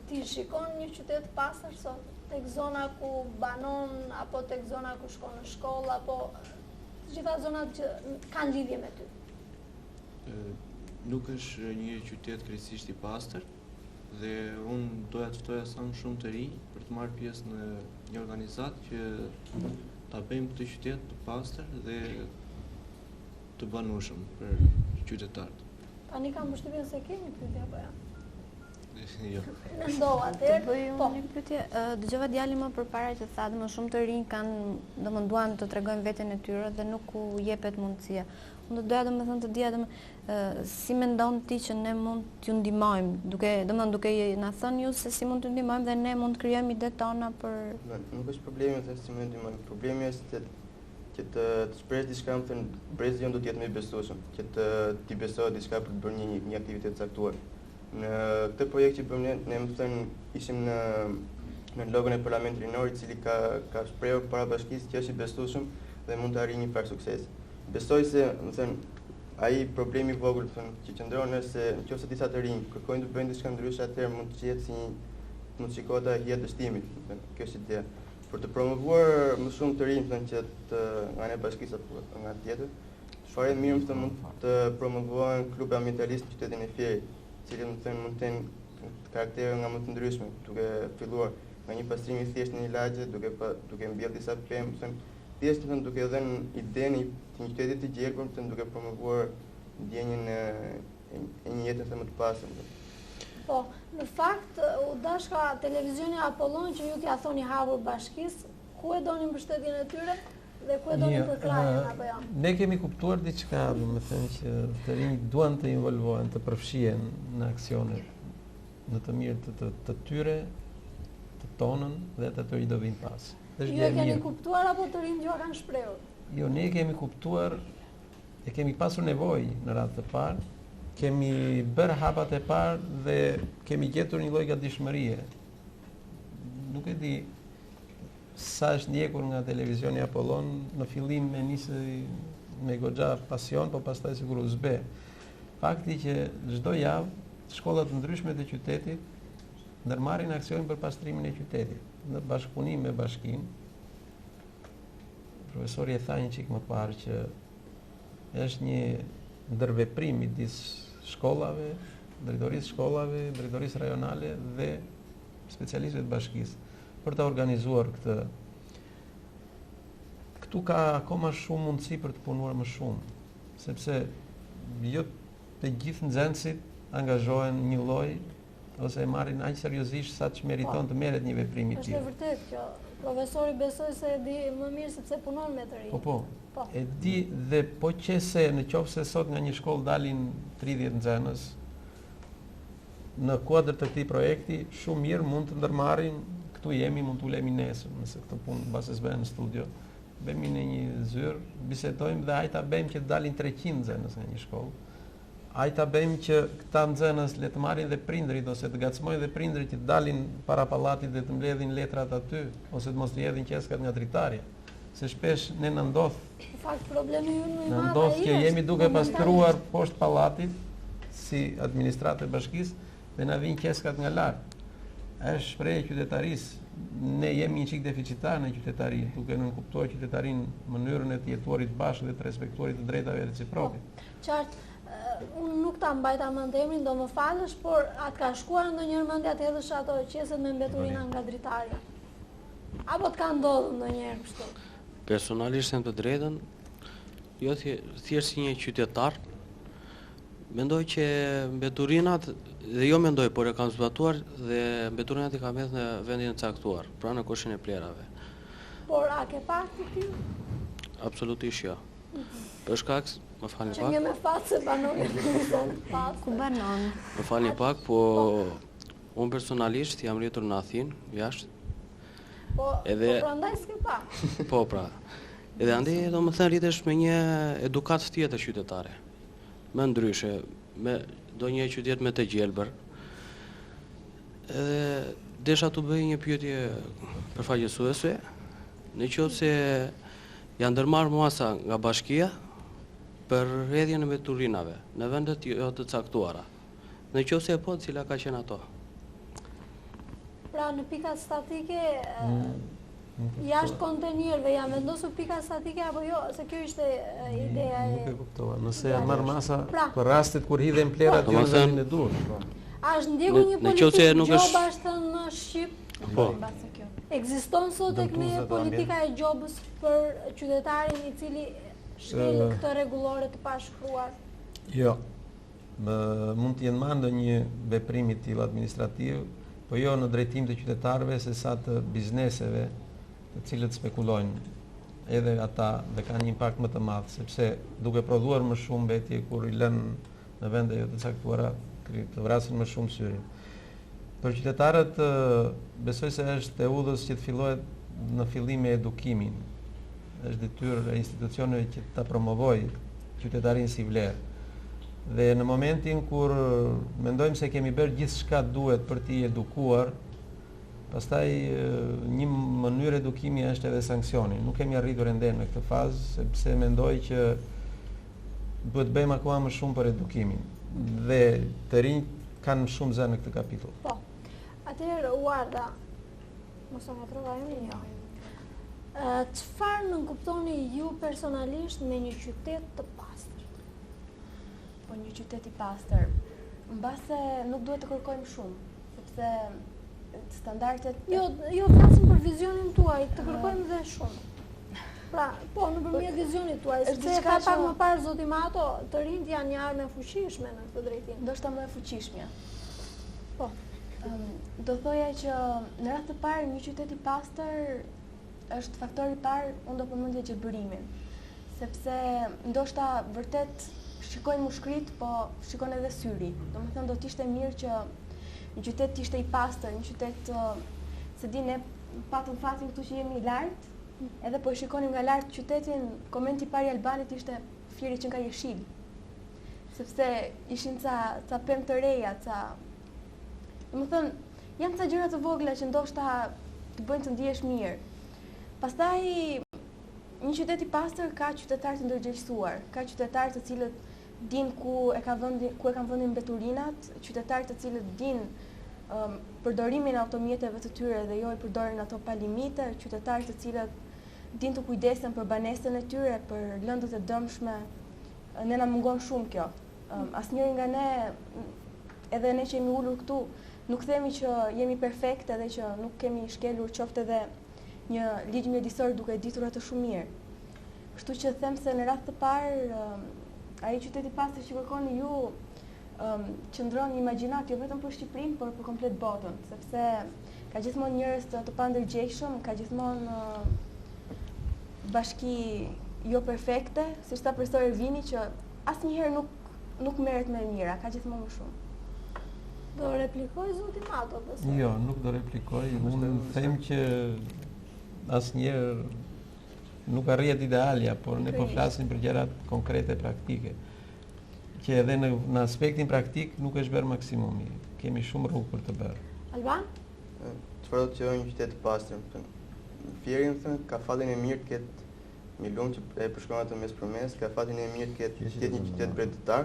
[SPEAKER 2] Ti shikon një qytet pastër sot? Tek zona ku banon, apo tek zona ku shkon në shkollë, apo gjitha zonat që kanë lidhje me ty?
[SPEAKER 11] Nuk është një qytet krejtësisht i pastër dhe unë doja të ftoja sa më shumë të rinj për të marrë pjesë në një organizat që ta bëjmë këtë qytet të pastër dhe të banueshëm për qytetarët.
[SPEAKER 2] Tani kam përshtypjen se kemi pyetje apo jo?
[SPEAKER 11] Jo.
[SPEAKER 2] Mendova atëherë.
[SPEAKER 9] Bëj unë një pyetje. Dëgjova djalin më përpara që tha më shumë të rinj kanë duan të tregojnë veten e tyre dhe nuk u jepet mundësia. Unë doja domethënë të dija si mendon ti që ne mund t'ju ndihmojmë, duke na thënë ju se si mund t'ju ndihmojmë dhe ne mund të krijojmë ide tona për.
[SPEAKER 5] Nuk është problemi se si mund të ndihmojmë. Problemi është që të shprehësh diçka, më thënë, brezi jon do të jetë më i besueshëm, që ti besohet diçka për të bërë një aktivitet të caktuar. Në këtë projekt që bëmë ne më thënë, ishim në logon e Parlamentit Rinor, i cili ka shprehur para bashkisë që është i besueshëm dhe mund të arrijë një farë suksesi. Besoj se, më thënë, ai problemi i vogël, thënë, që qëndron është se nëse disa të rinj kërkojnë të bëjnë diçka ndryshe, atëherë mund të jetë mund të shikohet hija e dështimit, kjo është ideja. Për të promovuar më shumë të rinj, thënë, që nga ne bashkisë apo nga tjetër, çfarë mirë më mund të promovohen klube ambientalistë në qytetin e Fierit, cilë më thënë mund të kenë karaktere nga më të ndryshme, duke filluar nga një pastrimi thjesht në një lagje, duke mbjellë disa pemë, thjesht duke dhënë idenë të një qyteti të gjerë, duke promovuar ndjenjen e një jete më të pastër.
[SPEAKER 2] Po, në fakt, u dashka televizioni Apollon që ju t'ja thoni hapur bashkisë, ku e doni mbështetjen e tyre dhe ku e doni përkrahjen apo jo?
[SPEAKER 4] Ne kemi kuptuar diçka, domethënë që të rinjt duan të involvohen, të përfshihen në aksione në të mirë të tyre, të tonën dhe të rinj do vinë pas.
[SPEAKER 2] Ju e keni kuptuar apo të rinjt ju kanë shprehur?
[SPEAKER 4] Jo, ne kemi kuptuar e kemi pasur nevojë në radhë të parë, kemi bërë hapat e parë dhe kemi gjetur një lloj gatishmërie. Nuk e di sa është ndjekur nga televizioni Apollon, në fillim me nisi me goxha pasion, po pastaj sigur u zbe. Fakti që çdo javë shkollat të ndryshme të qytetit ndërmarrin aksion për pastrimin e qytetit, në bashkëpunim me bashkinë. Profesori e tha një çik më parë që është një ndërveprim midis shkollave, drejtorisë shkollave, drejtorisë rajonale dhe specialistëve të bashkisë për të organizuar këtë. Këtu ka akoma shumë mundësi për të punuar më shumë, sepse jo të gjithë nxënësit angazhohen një lloj ose e marrin aq seriozisht sa që meriton të merret një veprim i tillë.
[SPEAKER 2] Është vërtet kjo. Profesori besoj se e di më mirë sepse punon me të rinj.
[SPEAKER 4] Po. E di dhe po qese në qoftë se sot nga një shkollë dalin 30 nxënës, në kuadër të këtij projekti shumë mirë mund të ndërmarrin, këtu jemi, mund të ulemi nesër, nëse këtë punë mbas e bëhen në studio. Bëjmë në një zyrë, bisedojmë dhe ajta bëjmë që të dalin 300 nxënës nga një shkollë. Ajta bëjmë që këta nxënës le të marrin dhe prindrit ose të gacmojnë dhe prindrit që të dalin para pallatit dhe të mbledhin letrat aty ose të mos të hedhin qeskat nga dritarja. Se shpesh ne na ndodh.
[SPEAKER 2] Në fakt problemi ynë më i madh.
[SPEAKER 4] Na ndodh që jemi duke pastruar poshtë pallatit si administratë e bashkisë dhe na vijnë qeskat nga lart. Është shprehje qytetarisë. Ne jemi një çik deficitar në qytetari, duke nënkuptuar qytetarin në mënyrën e të jetuarit bashkë dhe të respektuarit të drejtave reciproke.
[SPEAKER 2] Qartë, unë nuk ta mbajta mend emrin, do më falësh, por atë ka shkuar ndonjëherë mendja të hedhësh ato qeset me mbeturina nga dritarja? Apo të ka ndodhur ndonjëherë kështu?
[SPEAKER 10] Personalisht them të drejtën, jo thjesht si një qytetar, mendoj që mbeturinat, dhe jo mendoj, por e kam zbatuar dhe mbeturinat i kam hedhur në vendin e caktuar, pra në koshin e plerave.
[SPEAKER 2] Por a ke pak të tillë?
[SPEAKER 10] Absolutisht jo. Për shkak, më falni
[SPEAKER 2] Që
[SPEAKER 10] pak.
[SPEAKER 2] një me fatë se banon
[SPEAKER 9] Ku banon?
[SPEAKER 10] Më falni pak, po unë personalisht jam rritur në Athinë, jashtë.
[SPEAKER 2] Po prandaj s'ke pak.
[SPEAKER 10] Po pra. Edhe andaj do më thënë rritesh me një edukat tjetër qytetare. Më ndryshe, me do një qytet me të gjelbër. Edhe desha të bëj një pyetje përfaqësuese, në qoftë se janë ndërmarrë masa nga bashkia për hedhjen e mbeturinave në vendet jo të caktuara. Në qoftë se po, cila ka qenë ato?
[SPEAKER 2] Pra në pikat statike jashtë kontenierëve janë vendosur pika statike apo jo? Se kjo ishte ideja e...
[SPEAKER 4] Nuk e kuptova. Nëse janë marrë masa për rastet kur hidhen plerat jo në vendin e dur.
[SPEAKER 2] A është ndjekur një politikë gjoba është në Shqip?
[SPEAKER 10] Po.
[SPEAKER 2] Ekziston sot tek ne politika e gjobës për qytetarin i cili shkel këtë rregullore të pashkruar?
[SPEAKER 4] Jo. Mund të jenë marrë ndonjë veprim i tillë administrativ, po jo në drejtim të qytetarëve se sa të bizneseve të cilët spekulojnë. Edhe ata dhe kanë një impakt më të madh, sepse duke prodhuar më shumë mbetje kur i lënë në vende jo të caktuara, të vrasin më shumë syrin. Për qytetarët besoj se është e udhës që të fillohet në fillim me edukimin. Është detyrë e institucioneve që ta promovojë qytetarinë si vlerë. Dhe në momentin kur mendojmë se kemi bërë gjithçka duhet për t'i edukuar, pastaj një mënyrë edukimi është edhe sanksioni. Nuk kemi arritur ende në këtë fazë, sepse mendoj që duhet bëjmë akoma më shumë për edukimin. Dhe të rinjt kanë shumë zë në këtë kapitull.
[SPEAKER 2] Po. Atëherë, Uarda, mos e ngatrova emrin jo. Çfarë nënkuptoni ju personalisht me një qytet të pastër?
[SPEAKER 6] Po një qytet i pastër, mbase nuk duhet të kërkojmë shumë, sepse standardet...
[SPEAKER 2] Jo flasim për vizionin tuaj, të kërkojmë dhe shumë. Pra, po, nëpërmjet vizionit tuaj, sepse ka pak më parë zoti Mato, të rinjt janë një armë e fuqishme në këtë drejtim.
[SPEAKER 6] Ndoshta më e fuqishme.
[SPEAKER 2] Po.
[SPEAKER 6] Do thoja që në radhë të parë një qytet i pastër është faktori i parë, unë do përmendja gjelbërimin, sepse ndoshta vërtet shikojnë mushkrit, po shikon edhe syri. Domethënë do të ishte mirë që një qytet të ishte i pastër, një qytet se di ne patëm fatin këtu që jemi lart, edhe po shikonim nga lart qytetin, komenti i parë i Albanit ishte fieri që nga jeshil. Sepse ishin ca pemë të reja, domethënë janë ca gjëra të vogla që ndoshta të bëjnë të ndihesh mirë. Pastaj një qytet i pastër ka qytetarë të ndërgjegjësuar, ka qytetarë të cilët din ku e kanë vendin mbeturinat, qytetarë të cilët din përdorimin e automjeteve të tyre dhe jo i përdorin ato pa limite, qytetarë të cilët din të kujdesen për banesën e tyre, për lëndët e dëmshme. Ne na mungon shumë kjo. Asnjëri nga ne, edhe ne që jemi ulur këtu, nuk themi që jemi perfekte dhe që nuk kemi shkelur qoftë edhe një ligj mjedisor duke ditur atë shumë mirë. Kështu që them se në radhë të parë, ai qyteti i pastër që kërkoni ju qëndron imagjinat jo vetëm për Shqipërinë, por për komplet botën, sepse ka gjithmonë njerëz të pandërgjegjshëm, ka gjithmonë bashki jo perfekte, siç tha profesor Ervini që asnjëherë nuk merret me mira, ka gjithmonë më shumë.
[SPEAKER 2] Do replikoj zoti Mato?
[SPEAKER 4] Jo, nuk do replikoj. Unë them që asnjëherë nuk arrihet idealja, por ne po flasim për gjërat konkrete, praktike. Që edhe në aspektin praktik nuk është bërë maksimumi. Kemi shumë rrugë për të bërë.
[SPEAKER 2] Alban?
[SPEAKER 5] Çfarë do të thonë një qytet i pastër? Fieri ka fallin e mirë të ketë një lumë që e përshkron atë mes për mes, ka fallin e mirë të ketë një qytet brendtar.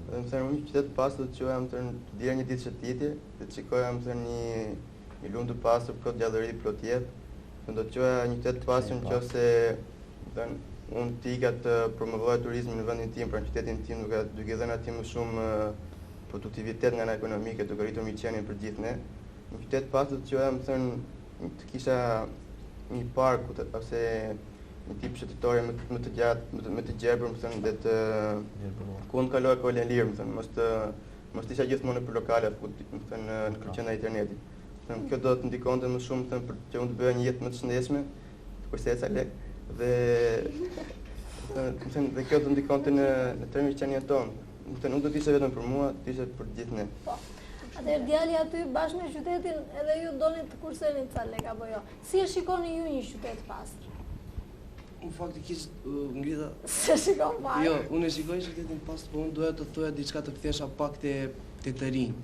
[SPEAKER 5] Dhe më thënë, një qytet të pastër do të qoja më thënë të djerë një ditë shëtitje, dhe të qikoja më thënë një lumë të pastër, plot gjallëri, plot jetë. Do të qoja një qytet të pastër në qoftë se unë tika të promovoja turizmin në vendin tim, pra në qytetin tim, duke dhënë atij më shumë produktivitet nga ana ekonomike, duke rritur miqenin për gjithë ne. Një qytet të pastër do të qoja më thënë të kisha një park ose një tip shëtitore më të gjatë, më të gjerbër, më thënë, dhe të ku unë kaloj kohën lirë, më thënë, mos isha gjithmonë për lokale, më thënë, në kryqenda e internetit. Kjo do të ndikonte më shumë, më thënë, për që unë të bëja një jetë më të shëndetshme, të kurseca lek, dhe kjo do të ndikonte në termin qenien tonë. Më thënë, nuk do të ishte vetëm për mua, të ishte për gjithë ne.
[SPEAKER 2] Atëherë djali aty bashkë me qytetin edhe ju doni të kurseni ca lek apo jo. Si e shikoni ju një qytet pastër?
[SPEAKER 7] Unë faktikisht ngrita...
[SPEAKER 2] Se shikon fare?
[SPEAKER 7] Jo, unë e shikoj qytetin pastër, por unë doja të thoja diçka të kthesha pak te të rinj.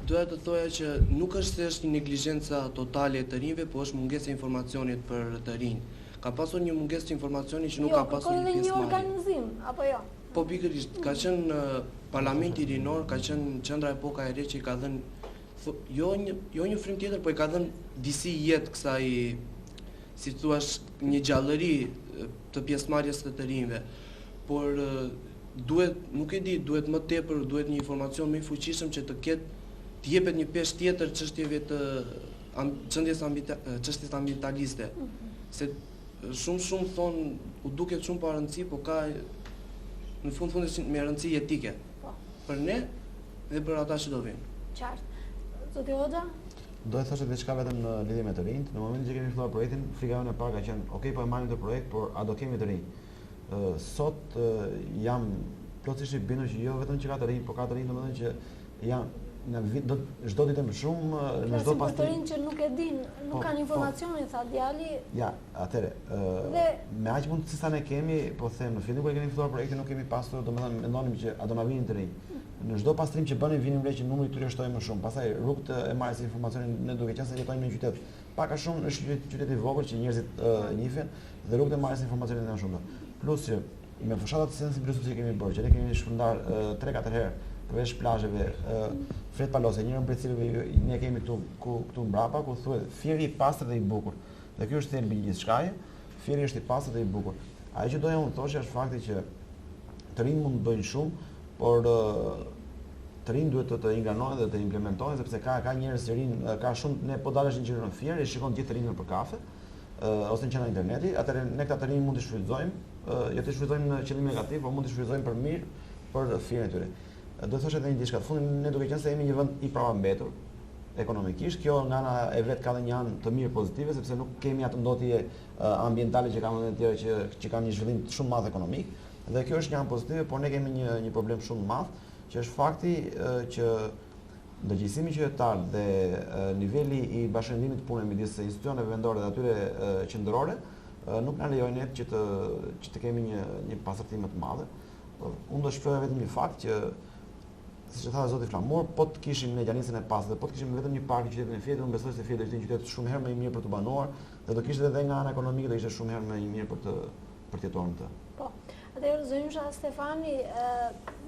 [SPEAKER 7] Doja të thoja që nuk është se është një neglizhenca totale e të rinjve, por është mungesë e informacionit për të rinj. Ka pasur një mungesë të informacionit që nuk ka pasur një pjesëmarrje.
[SPEAKER 2] Jo, kërkoj edhe një organizim, apo jo?
[SPEAKER 7] Po pikërisht, ka qenë parlamenti rinor, ka qenë qendra Epoka e Re që i ka dhënë jo një frymë tjetër, po i ka dhënë disi jetë kësaj, si thua, një gjallëri të pjesëmarrjes të rinjve. Por duhet, nuk e di, duhet më tepër, duhet një informacion më i fuqishëm që të jepet një peshë tjetër çështjeve të çështjes ambientaliste. Se shumë thonë u duket shumë pa rëndësi, po ka në fund me rëndësi etike. Për ne dhe për ata që do vinë.
[SPEAKER 2] Qartë. Zoti Hoxha?
[SPEAKER 3] Do e thoshe diçka vetëm në lidhje me të rinjt. Në momentin që kemi filluar projektin, frika jonë e parë ka qenë, ok, po e marrim të projekt, por a do kemi të rinj? Sot jam plotësisht i bindur që jo vetëm që ka të rinj, por ka të rinj domethënë që janë çdo ditë më shumë në çdo
[SPEAKER 2] pas të rinj që nuk e din, nuk kanë informacionin, tha djali.
[SPEAKER 3] Ja, atëre, me aq mundësi sa ne kemi, po them, në fillim kur kemi filluar projektin nuk kemi pasur, domethënë mendonim që a do na vinin të rinj. Në çdo pastrim që bënim vinin që numri i tyre shtoi më shumë. Pastaj rrugët e marrjes së informacionit ne duke qenë se jetojmë në një qytet pak a shumë në qytet i vogël që njerëzit njihen dhe rrugët e marrjes së informacionit janë shumë. Plus që me fushatat sensibilizuese që kemi bërë, që ne kemi shpërndar 3-4 herë përveç plazheve, Fred Palose, njërin prej cilëve ne kemi këtu mbrapa, ku thuhet fieri i pastër dhe i bukur. Dhe ky është thelbi i gjithçkaje, fieri është i pastër dhe i bukur. Ajo që doja unë të thoshë është fakti që të rinj mund të bëjnë shumë, por të rinj duhet të ingranohen dhe të implementohen, sepse ka njerëz që rinë, ka shumë, ne po dalesh një gjë në fier, e shikon gjithë të rinjën për kafe, ose në qendra interneti, atëherë ne këta të rinj mund të shfrytëzojmë, jo të shfrytëzojmë në qëllim negativ, por mund të shfrytëzojmë për mirë për fierin e tyre. Do të thosh edhe një diçka, të fundit ne duke qenë se jemi një vend i pavambetur ekonomikisht, kjo nga ana e vet ka dhe një anë të mirë pozitive, sepse nuk kemi atë ndotje ambientale që kanë vendet tjera që kanë një zhvillim shumë madh ekonomik, dhe kjo është një anë pozitive, por ne kemi një problem shumë madh, që është fakti që ndërgjegjësimi qytetar dhe niveli i bashkëndimit të punës midis institucioneve vendore dhe atyre qendrore nuk na lejojnë që të kemi një pasardhësi më të madhe. Unë do shpreha vetëm një fakt që, siç e tha zoti Flamur, po të kishim në Gjanisën e Pastër, po të kishim vetëm një park në qytetin e Fietit, unë besoj se Fieti është një qytet shumë herë më i mirë për të banuar dhe do kishte edhe nga ana ekonomike do ishte shumë herë më i mirë për të jetuar në të.
[SPEAKER 2] Po. Atëherë Zonjusha Stefani,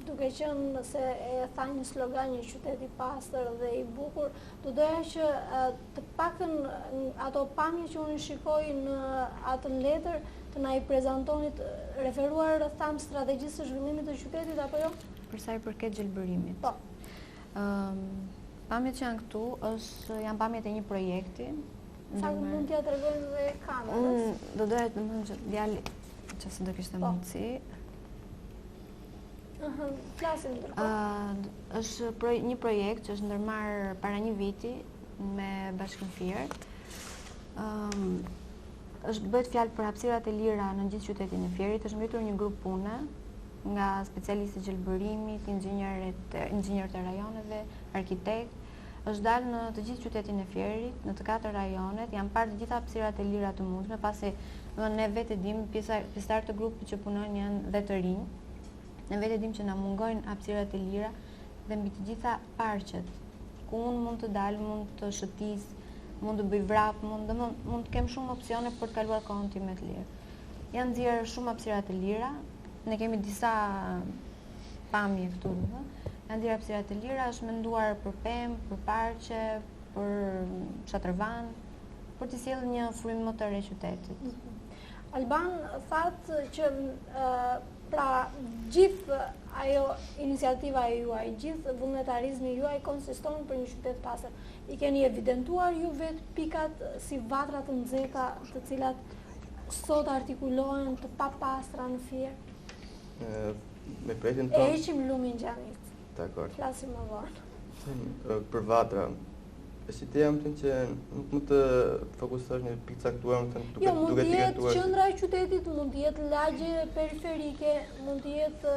[SPEAKER 2] duke qenë se e tha një slogan, një qytet i pastër dhe i bukur, do doja që të paktën ato pamje që unë shikoj në atë letër të na i prezantonit referuar tham strategjisë së zhvillimit të qytetit apo jo?
[SPEAKER 9] Për sa i përket gjelbërimit.
[SPEAKER 2] Po.
[SPEAKER 9] Pamjet që janë këtu janë pamjet e një projekti.
[SPEAKER 2] Sa mund t'ja tregojnë dhe kamerës?
[SPEAKER 9] Do doja të më që djali që se do kishte mundësi.
[SPEAKER 2] Flasim ndërkohë.
[SPEAKER 9] Është një projekt që është ndërmarrë para një viti me Bashkinë Fier. Është bëhet fjalë për hapësirat e lira në gjithë qytetin e Fierit. Është ngritur një grup pune nga specialistë të gjelbërimit, inxhinierë të rajoneve, arkitekt. Është dalë në të gjithë qytetin e Fierit, në të 4 rajonet, janë parë të gjitha hapësirat e lira të mundshme, pasi ne vetë dim pjesëtarë të grupit që punojnë janë dhe të rinj. Ne vetë dim që na mungojnë hapësirat e lira dhe mbi të gjitha parqet, ku unë mund të dalë, mund të shëtis, mund të bëj vrap, mund të kem shumë opsione për të kaluar kohën time të lirë. Janë nxjerrë shumë hapësira të lira, ne kemi disa pamje këtu, janë nxjerrë hapësira të lira, është menduar për pemë, për parqe, për shatërvan, për të sjellë një frym më të re qytetit.
[SPEAKER 2] Alban thatë që pra gjithë ajo iniciativa e juaj, gjithë vullnetarizmi juaj konsiston për një qytet pastër. I keni evidentuar ju vetë pikat si vatra të nxehta të cilat sot artikulohen të papastra në Fier?
[SPEAKER 5] Me projektin tonë...
[SPEAKER 2] E heqim lumin xhamit.
[SPEAKER 5] Dakor.
[SPEAKER 2] Flasim më vonë.
[SPEAKER 5] Për vatra, është ideja më thënë që nuk mund të fokusohesh në pikë caktuar, më thënë duke
[SPEAKER 2] mund të jetë
[SPEAKER 5] tigëtuar.
[SPEAKER 2] qendra e qytetit, mund të jetë lagje periferike, mund të jetë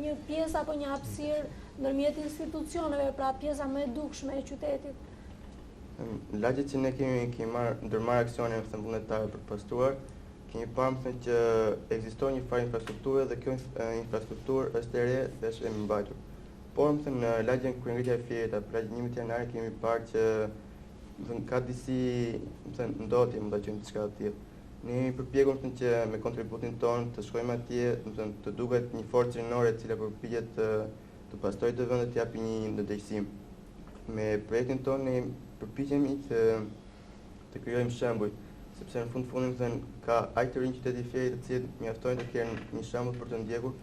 [SPEAKER 2] një pjesë apo një hapësirë ndërmjet institucioneve, pra pjesa më e dukshme e qytetit.
[SPEAKER 5] Lagjet që ne kemi ndërmarrë aksione më thënë vullnetare për të pastruar, kemi parë më thënë që ekziston një farë infrastrukture dhe kjo infrastrukturë është e re dhe është e mbajtur. Por më thënë në lagjen Kryengritja e Fierit apo lagjen 11 Janari kemi parë që ka disi ndotje, mund ta quajmë diçka të tillë. Ne jemi përpjekur që me kontributin tonë të shkojmë atje, të duket një forcë rinore e cila përpiqet të pastrojë të vendet, të japë një ndërgjegjësim. Me projektin tonë ne përpiqemi të krijojmë shembuj, sepse në fundin ka aq të rinj qyteti i Fierit të cilët mjaftojnë të kenë një shembull për të ndjekur,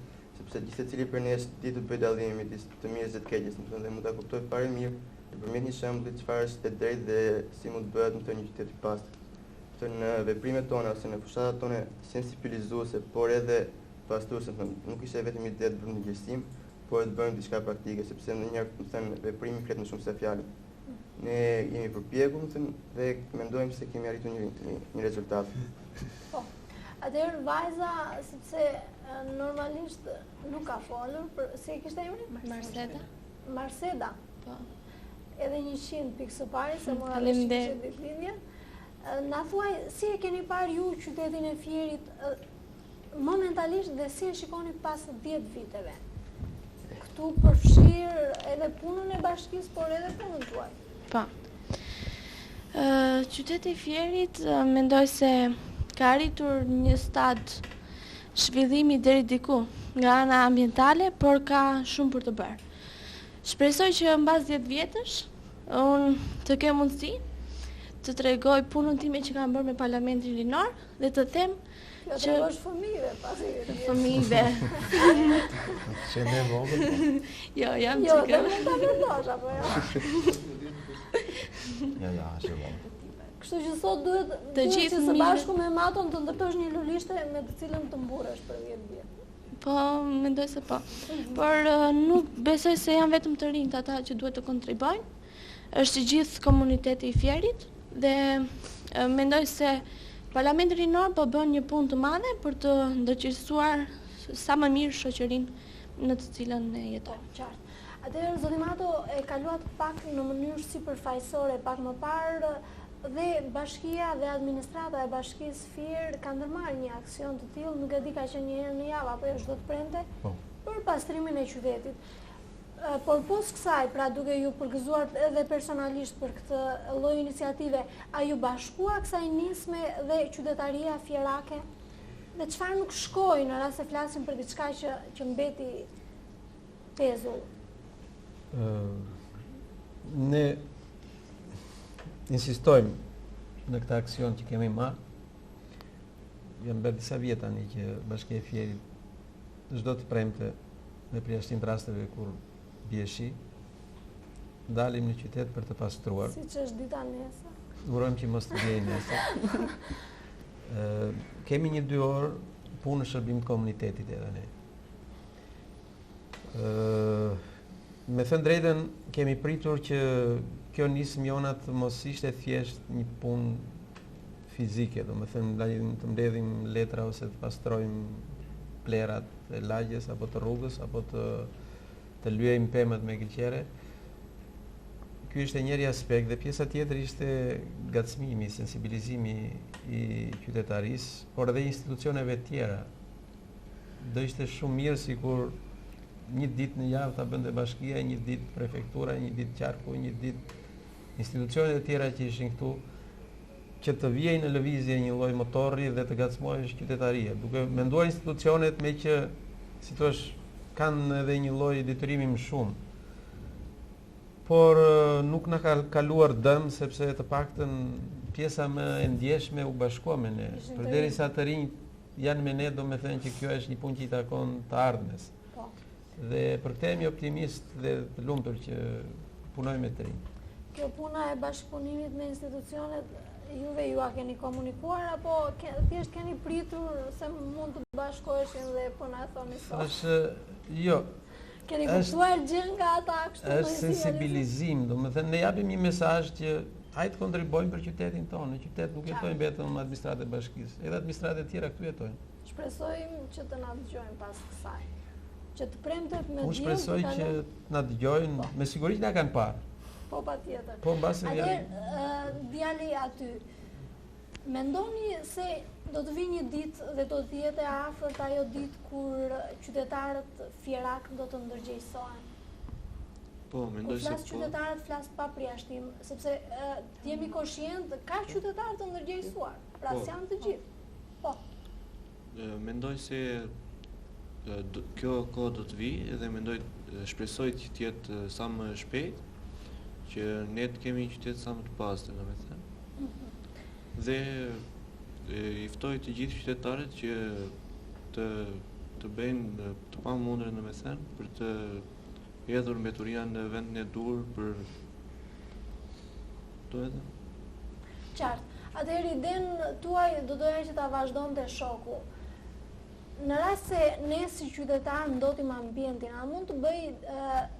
[SPEAKER 5] sepse secili për ne është ditë të bëjë dallimin midis të mirës dhe të keqes, dhe mund ta kuptojë fare mirë nëpërmjet një shembulli çfarë është e drejtë dhe si mund të bëhet një qytet i pastër. Në veprimet tona ose në fushatat tona sensibilizuese, por edhe pastruese, nuk ishte vetëm ide të bëjmë ndjesim, por të bëjmë diçka praktike, sepse ndonjëherë veprimi flet më shumë se fjalë. Ne jemi përpjekur, dhe mendojmë se kemi arritur një rezultat.
[SPEAKER 2] Po. Atëherë vajza, sepse normalisht nuk ka folur, si e kishte emrin? Marseda. Po. Edhe 100 pikë së pari, se mora dhe shqipë ditëlindjen. Na thuaj, si e keni parë ju qytetin e Fierit momentalisht dhe si e shikoni pas 10 viteve? Këtu përfshirë edhe punën e bashkisë, por edhe punën tuaj.
[SPEAKER 8] Po. Qyteti i Fierit mendoj se ka arritur një stad zhvillimi deri diku nga ana ambientale, por ka shumë për të bërë. Shpresoj që mbas 10 vjetësh unë të kem mundësi të tregoj punën time që kam bërë me Parlamentin Rinor dhe të them
[SPEAKER 2] që tregosh fëmijëve pasi
[SPEAKER 8] fëmijëve.
[SPEAKER 4] Se ne vogël.
[SPEAKER 8] Jo, jam çka.
[SPEAKER 2] Jo, mund ta vendosh apo jo?
[SPEAKER 4] Ja, se vogël.
[SPEAKER 2] Kështu që sot duhet të gjithë së bashku me Maton të ndërtosh një lulishte me të cilën të mburresh për 10 vjet.
[SPEAKER 8] Po, mendoj se po. Por nuk besoj se janë vetëm të rinjt ata që duhet të kontribojnë. Është i gjithë komuniteti i Fierit dhe mendoj se Parlamenti Rinor po bën një punë të madhe për të ndërgjegjësuar sa më mirë shoqërinë në të cilën ne jetojmë.
[SPEAKER 2] Qartë. Atëherë zoti Mato e kaluat pak në mënyrë sipërfaqësore, pak më parë dhe bashkia dhe administrata e bashkisë Fier ka ndërmarrë një aksion të tillë, nuk e di ka qenë një herë në javë apo çdo të premte, për pastrimin e qytetit. Por pos kësaj, pra duke ju përgëzuar edhe personalisht për këtë lloj iniciative, a ju bashkua kësaj nisme dhe qytetaria fierake? Dhe çfarë nuk shkoi në rast se flasim për diçka që mbeti pezull?
[SPEAKER 4] Ne insistojmë në këtë aksion që kemi marrë. Janë bërë disa vjet tani që Bashkia e Fierit çdo të premte me përjashtim të rasteve kur bie shi, dalim në qytet për të pastruar.
[SPEAKER 2] Siç është dita nesër.
[SPEAKER 4] Urojmë që mos të vijë nesër. Kemi një 2 orë punë në shërbim të komunitetit edhe ne. Me thënë drejtën, kemi pritur që kjo nismë jona të mos ishte thjesht një punë fizike, do me thënë të mbledhim letra ose të pastrojmë plerat e lagjes apo të rrugës apo të lyejmë pemët me gëlqere. Ky ishte njëri aspekt dhe pjesa tjetër ishte ngacmimi, sensibilizimi i qytetarisë, por edhe institucioneve tjera. Do ishte shumë mirë sikur një ditë në javë ta bënte bashkia, një ditë prefektura, një ditë qarku, një ditë institucionet e tjera që ishin këtu, që të vijej në lëvizje një lloj motorri dhe të ngacmohesh qytetaria, duke menduar institucionet me që si thua kanë edhe një lloj detyrimi më shumë. Por nuk na ka kaluar dëm sepse të paktën pjesa më e ndjeshme u bashkua me ne. Përderisa të rinj janë me ne, do me thënë që kjo është një punë që i takon të ardhmes. Dhe për këtë jemi optimist dhe të lumtur që punoj me të rinj.
[SPEAKER 2] Kjo puna e bashkëpunimit me institucionet, juve ju a keni komunikuar apo thjesht keni pritur se mund të bashkoheshin dhe po na thoni sot?
[SPEAKER 4] Jo.
[SPEAKER 2] Keni kuptuar gjë nga ata kështu?
[SPEAKER 4] Është sensibilizim, do me thënë ne japim një mesazh që hajtë kontribojmë për qytetin tonë. Në qytet nuk jetojnë vetëm administratë e bashkisë, edhe administratë e tjera këtu jetojnë.
[SPEAKER 2] Shpresojmë që të na dëgjojnë pas kësaj. Që të premtet me
[SPEAKER 4] Unë shpresoj që na dëgjojnë, me siguri që na kanë parë.
[SPEAKER 2] Po patjetër.
[SPEAKER 4] Po mbasi
[SPEAKER 2] djali aty. Mendoni se do të vi një ditë dhe do të jetë e afërt ajo ditë kur qytetarët fierak do të ndërgjegjësohen?
[SPEAKER 11] Po, mendoj se po.
[SPEAKER 2] Flas qytetarët, flas pa përjashtim, sepse jemi koshient ka qytetarë të ndërgjegjësuar, pra janë të gjithë. Po.
[SPEAKER 11] Mendoj se kjo kohë do të vijë dhe shpresoj që të jetë sa më shpejt, që ne të kemi një qytet sa më të pastër, domethënë. Dhe i ftoj të gjithë qytetarët që të bëjnë të pamundren, domethënë, për të hedhur mbeturia në vendin e dur për
[SPEAKER 2] Qartë. Atëherë idenë tuaj do doja që ta vazhdonte shoku. Në rast se ne si qytetar ndotim ambientin, a mund të bëj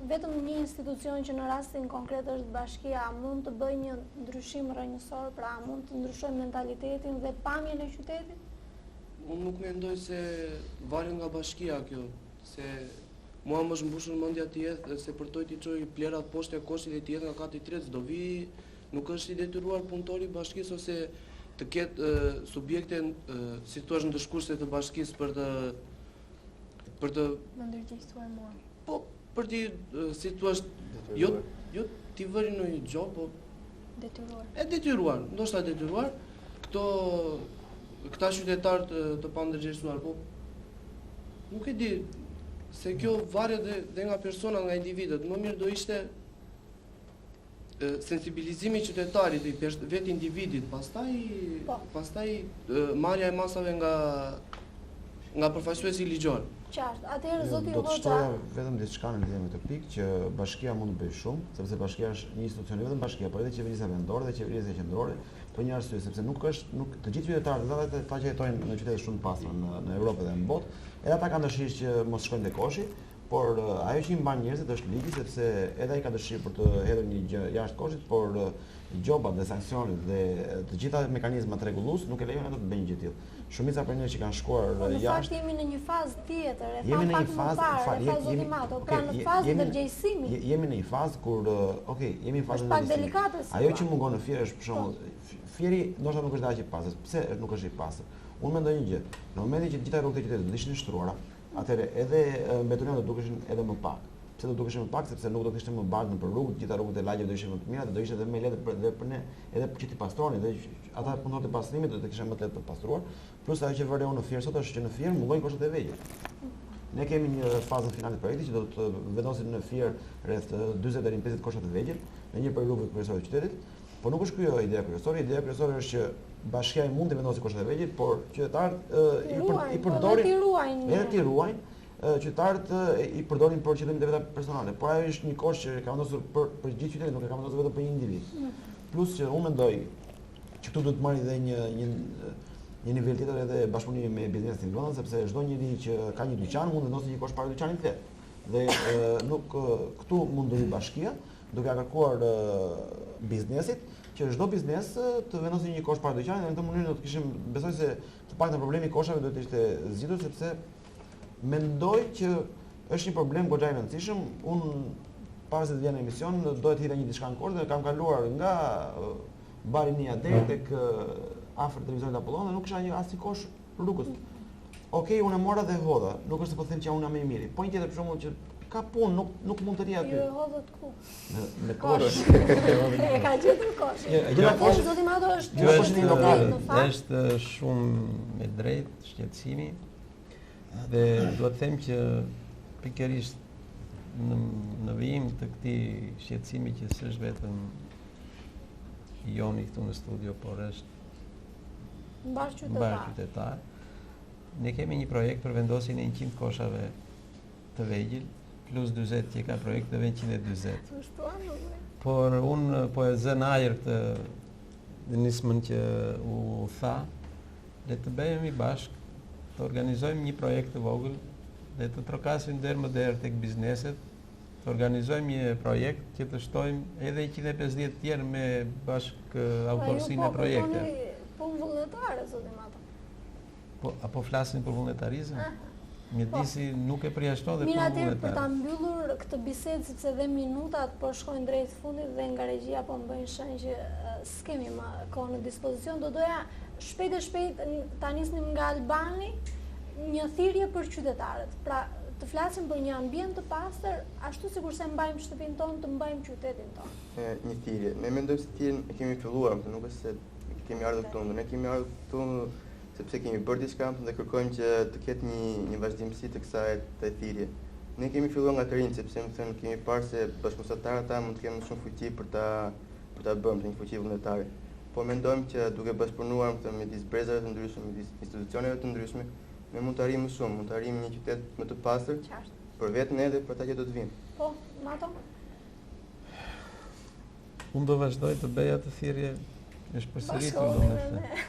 [SPEAKER 2] vetëm një institucion që në rastin konkret është bashkia, a mund të bëj një ndryshim rrënjësor, pra a mund të ndryshojë mentalitetin dhe pamjen e qytetit?
[SPEAKER 7] Unë nuk mendoj se varet nga bashkia kjo, se mua më shmbushën mendja të jetë se për toj t'i çoj plerat poshtë e koshtit dhe të jetë nga kati i tretë, do vi, nuk është i detyruar punëtori i bashkisë ose të ketë subjekte si thua ndëshkuese të bashkisë për të
[SPEAKER 6] ndërgjegjësuar mua.
[SPEAKER 7] Po, për ti si thua jo ti vëri në një gjop, po
[SPEAKER 6] detyruar.
[SPEAKER 7] E detyruar, ndoshta detyruar këta qytetarë të pandërgjegjësuar, po nuk e di se kjo varet dhe nga persona, nga individet. Më mirë do ishte sensibilizimi i qytetarit, i vetë individit, pastaj marrja e masave nga përfaqësuesi ligjor.
[SPEAKER 2] Qartë. Atëherë zoti
[SPEAKER 3] Do të
[SPEAKER 2] Hoxha,
[SPEAKER 3] shtoja vetëm diçka në lidhje me këtë pikë që bashkia mund të bëjë shumë, sepse bashkia është një institucion jo vetëm bashkia, por edhe qeverisja vendore dhe qeverisja qendrore, për një arsye sepse nuk të gjithë qytetarët, edhe ata që jetojnë në qytete shumë të pastra në Europë dhe në botë, edhe ata kanë dëshirë që mos shkojnë te koshi, por ajo që i mban njerëzit është ligji, sepse edhe ai ka dëshirë për të hedhur një gjë jashtë koshit, por gjobat dhe sanksionet dhe të gjitha mekanizmat rregullues nuk e lejojnë ato të bëjnë gjë të tillë. Shumica për njerëz që kanë shkuar
[SPEAKER 2] në
[SPEAKER 3] jashtë.
[SPEAKER 2] fakt jemi në një fazë tjetër,
[SPEAKER 3] jemi në një fazë
[SPEAKER 2] pra në fazë ndërgjegjësimi.
[SPEAKER 3] Jemi në një fazë kur, jemi në fazën e ndërgjegjësimit. Ajo që mungon në Fier është për shembull, Fieri ndoshta nuk është aq i pastër. Pse nuk është i pastër? Unë mendoj një gjë. Në momentin që të gjitha rrugët e qytetit do ishin shtruara, atëherë edhe mbeturia do dukeshin edhe më pak. Pse do dukeshin më pak? Sepse nuk do të ishte më bardhë nëpër rrugë, gjitha rrugët e lagjeve do ishin më të mira, do ishte edhe më lehtë për ne, edhe për që ti pastroni, dhe ata punëtorët e pastrimit do të kishin më të lehtë për pastruar. Plus ajo që vëre unë në Fier sot është që në Fier mungojnë koshtet e vegjël. Ne kemi një fazën finale të projektit që do të vendosin në Fier rreth 40 deri në 50 kosha të vegjël në një prej rrugëve kryesore të qytetit. Po nuk është kjo ideja kryesore. Ideja kryesore është që bashkia mund të vendosë koshat e vegjël, por qytetarët i përdorin edhe ti ruajnë qytetarët i përdorin për qëllimet e veta personale, por ajo është një kosht që ka vendosur për gjithë qytetin, nuk e ka vendosur vetëm për një individ. Plus që unë mendoj që këtu duhet të marrë edhe një nivel tjetër edhe bashkëpunimi me biznesin vëndën, sepse çdo njeri që ka një dyqan mund të vendosë një kosht para dyqanit vet. Dhe nuk këtu mund të vi bashkia duke kërkuar biznesit që çdo biznes të vendosë një kosht para dyqanit, në këtë mënyrë do të kishim, besoj se të paktën problemi i koshave do të ishte zgjidhur, sepse mendoj që është një problem goxha i rëndësishëm. Unë para se të vjen në emision doja të hidha një diçka në kord dhe kam kaluar nga bari Nia deri tek afër televizionit Apollon dhe nuk kisha asnjë kosh rrugës. Okej, unë e mora dhe hodha, nuk është se po them që unë jam më i miri. Po një tjetër për shembull që ka punë, nuk mund të ri aty.
[SPEAKER 2] Ju e hodhët ku?
[SPEAKER 3] Në kosh.
[SPEAKER 2] E ka gjetur kosh.
[SPEAKER 3] Gjëra kosh.
[SPEAKER 2] Zoti Mato është
[SPEAKER 4] është shumë me drejt shqetësimi dhe duhet të them që pikërisht në vijim të këtij shqetësimi që s'është vetëm Joni këtu në studio, por është
[SPEAKER 2] mbar
[SPEAKER 4] qytetar. Ne kemi një projekt për vendosjen e 100 koshave të vegjël, plus 40 që ka projekt të 140. Por unë po e zën ajër këtë nismën që u tha, le të bëhemi bashkë, të organizojmë një projekt të vogël dhe të trokasim derë më derë tek bizneset, të organizojmë një projekt që të shtojmë edhe 150 tjerë me bashkë autorsinë e projekte.
[SPEAKER 2] Po vullnetare, zoti Mato.
[SPEAKER 4] Apo flasin për vullnetarizëm? Mjedisi nuk e përjashton dhe
[SPEAKER 2] mirë,
[SPEAKER 4] punë vullnetare.
[SPEAKER 2] atëherë për ta mbyllur këtë bisedë, sepse dhe minutat po shkojnë drejt fundit dhe nga regjia po më bëjnë shenjë që s'kemi më kohë në dispozicion, do doja shpejt e shpejt ta nisnim nga Albani një thirrje për qytetarët. Pra, të flasim për një ambient të pastër, ashtu sikurse mbajmë shtëpinë tonë, të mbajmë qytetin tonë.
[SPEAKER 5] Një thirrje. Ne mendojmë se thirrjen e kemi filluar, nuk është se kemi ardhur këtu, ne kemi ardhur këtu sepse kemi bërë diçka dhe kërkojmë që të ketë një vazhdimsi të kësaj thirrje. Ne kemi filluar nga të rinj, sepse më thënë kemi parë se bashkëmesatarët ta mund të kenë shumë fuqi për ta bërë një fuqi vullnetare. Po mendojmë që duke bashkëpunuar midis brezave të ndryshme, midis institucioneve të ndryshme, ne mund të arrijmë më shumë, mund të arrijmë një qytet më të pastër për veten edhe për ata që do të vinë.
[SPEAKER 2] Po, Mato?
[SPEAKER 4] Unë do vazhdoj të bëj atë thirrje, është përsëritur domethënë.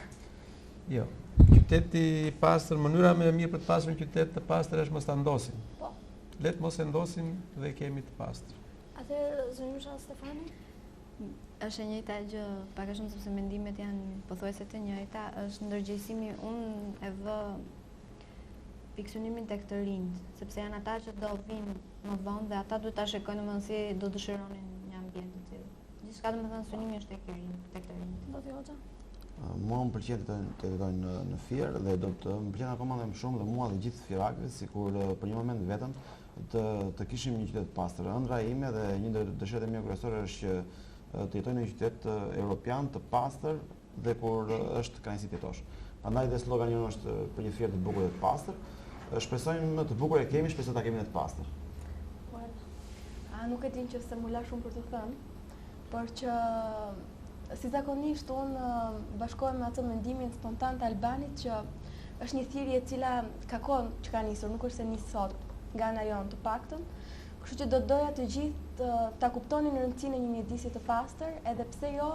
[SPEAKER 4] Jo. Qyteti i pastër, mënyra më e mirë për të pasur një qytet të pastër është mos ta ndosim.
[SPEAKER 2] Po.
[SPEAKER 4] Le të mos e ndosim dhe kemi të pastër.
[SPEAKER 2] Atëherë zonjusha Stefani?
[SPEAKER 9] Është e njëjta gjë, pak a shumë sepse mendimet janë pothuajse të njëjta, është ndërgjegjësimi, unë e vë fiksionimin tek të rinjt, sepse janë ata që do vinë më vonë dhe ata duhet ta shikojnë domethënë si do dëshironin një ambient të tillë. Gjithçka domethënë synimi është tek të rinjt.
[SPEAKER 2] Do të hoxha.
[SPEAKER 3] Mua më pëlqen të jetoj në Fier dhe do të më pëlqen akoma më shumë dhe mua dhe gjithë fierakëve, sikur për një moment vetëm të kishim një qytet pastër. Ëndra ime dhe një ndër dëshirat e mia kryesore është që të jetoj në një qytet europian të pastër dhe kur është kënaqësi të jetosh. Prandaj dhe slogani jonë është për një Fier të bukur dhe të pastër. Shpresojmë të bukur e kemi, shpresoj ta kemi në të pastër.
[SPEAKER 6] Nuk e din që se mula shumë për të thënë, por që si zakonisht unë bashkohem me atë mendimin spontan të Albanit që është një thirrje e cila ka kohë që ka nisur, nuk është se nis sot nga ana jonë të paktën. Kështu që do doja të gjithë ta kuptonin rëndësinë e një mjedisi të pastër, edhe pse jo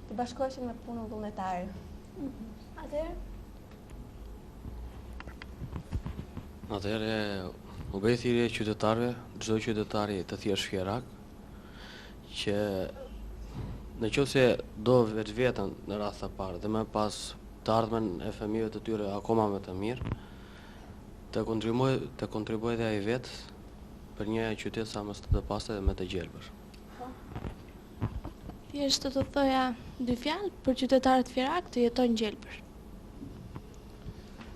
[SPEAKER 6] të bashkoheshin me punën vullnetare.
[SPEAKER 10] Atëherë u bëj thirrje qytetarëve, çdo qytetari të thjesht fierak, që në qoftë se do vetveten në radhë të parë dhe më pas të ardhmen e fëmijëve të tyre akoma më të mirë, të kontribuojë dhe ai vetë për një qytet sa më të pastër dhe më të gjelbër.
[SPEAKER 8] Thjesht të thoja dy fjalë për qytetarët fierak të jetojnë gjelbër.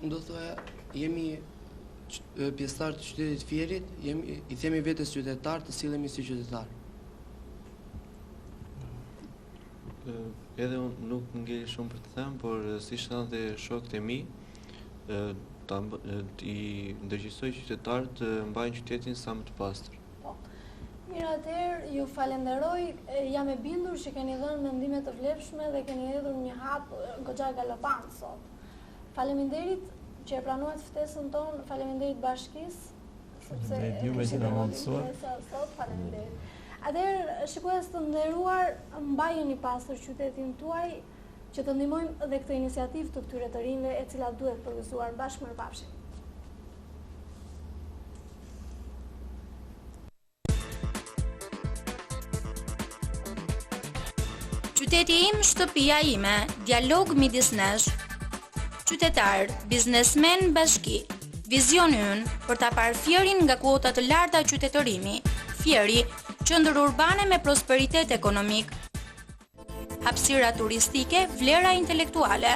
[SPEAKER 7] Do thoya jemi pjesëtar të qytetit Fierit, i themi vetes qytetar, të sillemi si qytetar.
[SPEAKER 11] Edhe unë nuk ngel shumë për të thënë, por siç thanë dhe shokët e mi, i ndërgjegjësoj qytetarët të mbajnë qytetin sa më të pastër.
[SPEAKER 2] Mirë, atëherë ju falenderoj, jam e bindur që keni dhënë mendime të vlefshme dhe keni hedhur një hap goxha galopant sot. Faleminderit që e pranuat ftesën tonë, faleminderit bashkisë,
[SPEAKER 4] Faleminderit juve që na mundësuat.
[SPEAKER 2] Sot, faleminderit. Atëherë, shikues të nderuar, mbajeni pastër qytetin tuaj, që të ndihmojmë edhe këtë iniciativë të këtyre të rinjve e cila duhet përgëzuar. Bashkë mirëpafshim.
[SPEAKER 1] Qyteti im, shtëpia ime, dialog midis nesh, qytetar, biznesmen, bashki. Vizioni ynë për ta parë Fierin nga kuota të larta qytetërimi. Fieri, qendër urbane me prosperitet ekonomik, hapësira turistike, vlera intelektuale,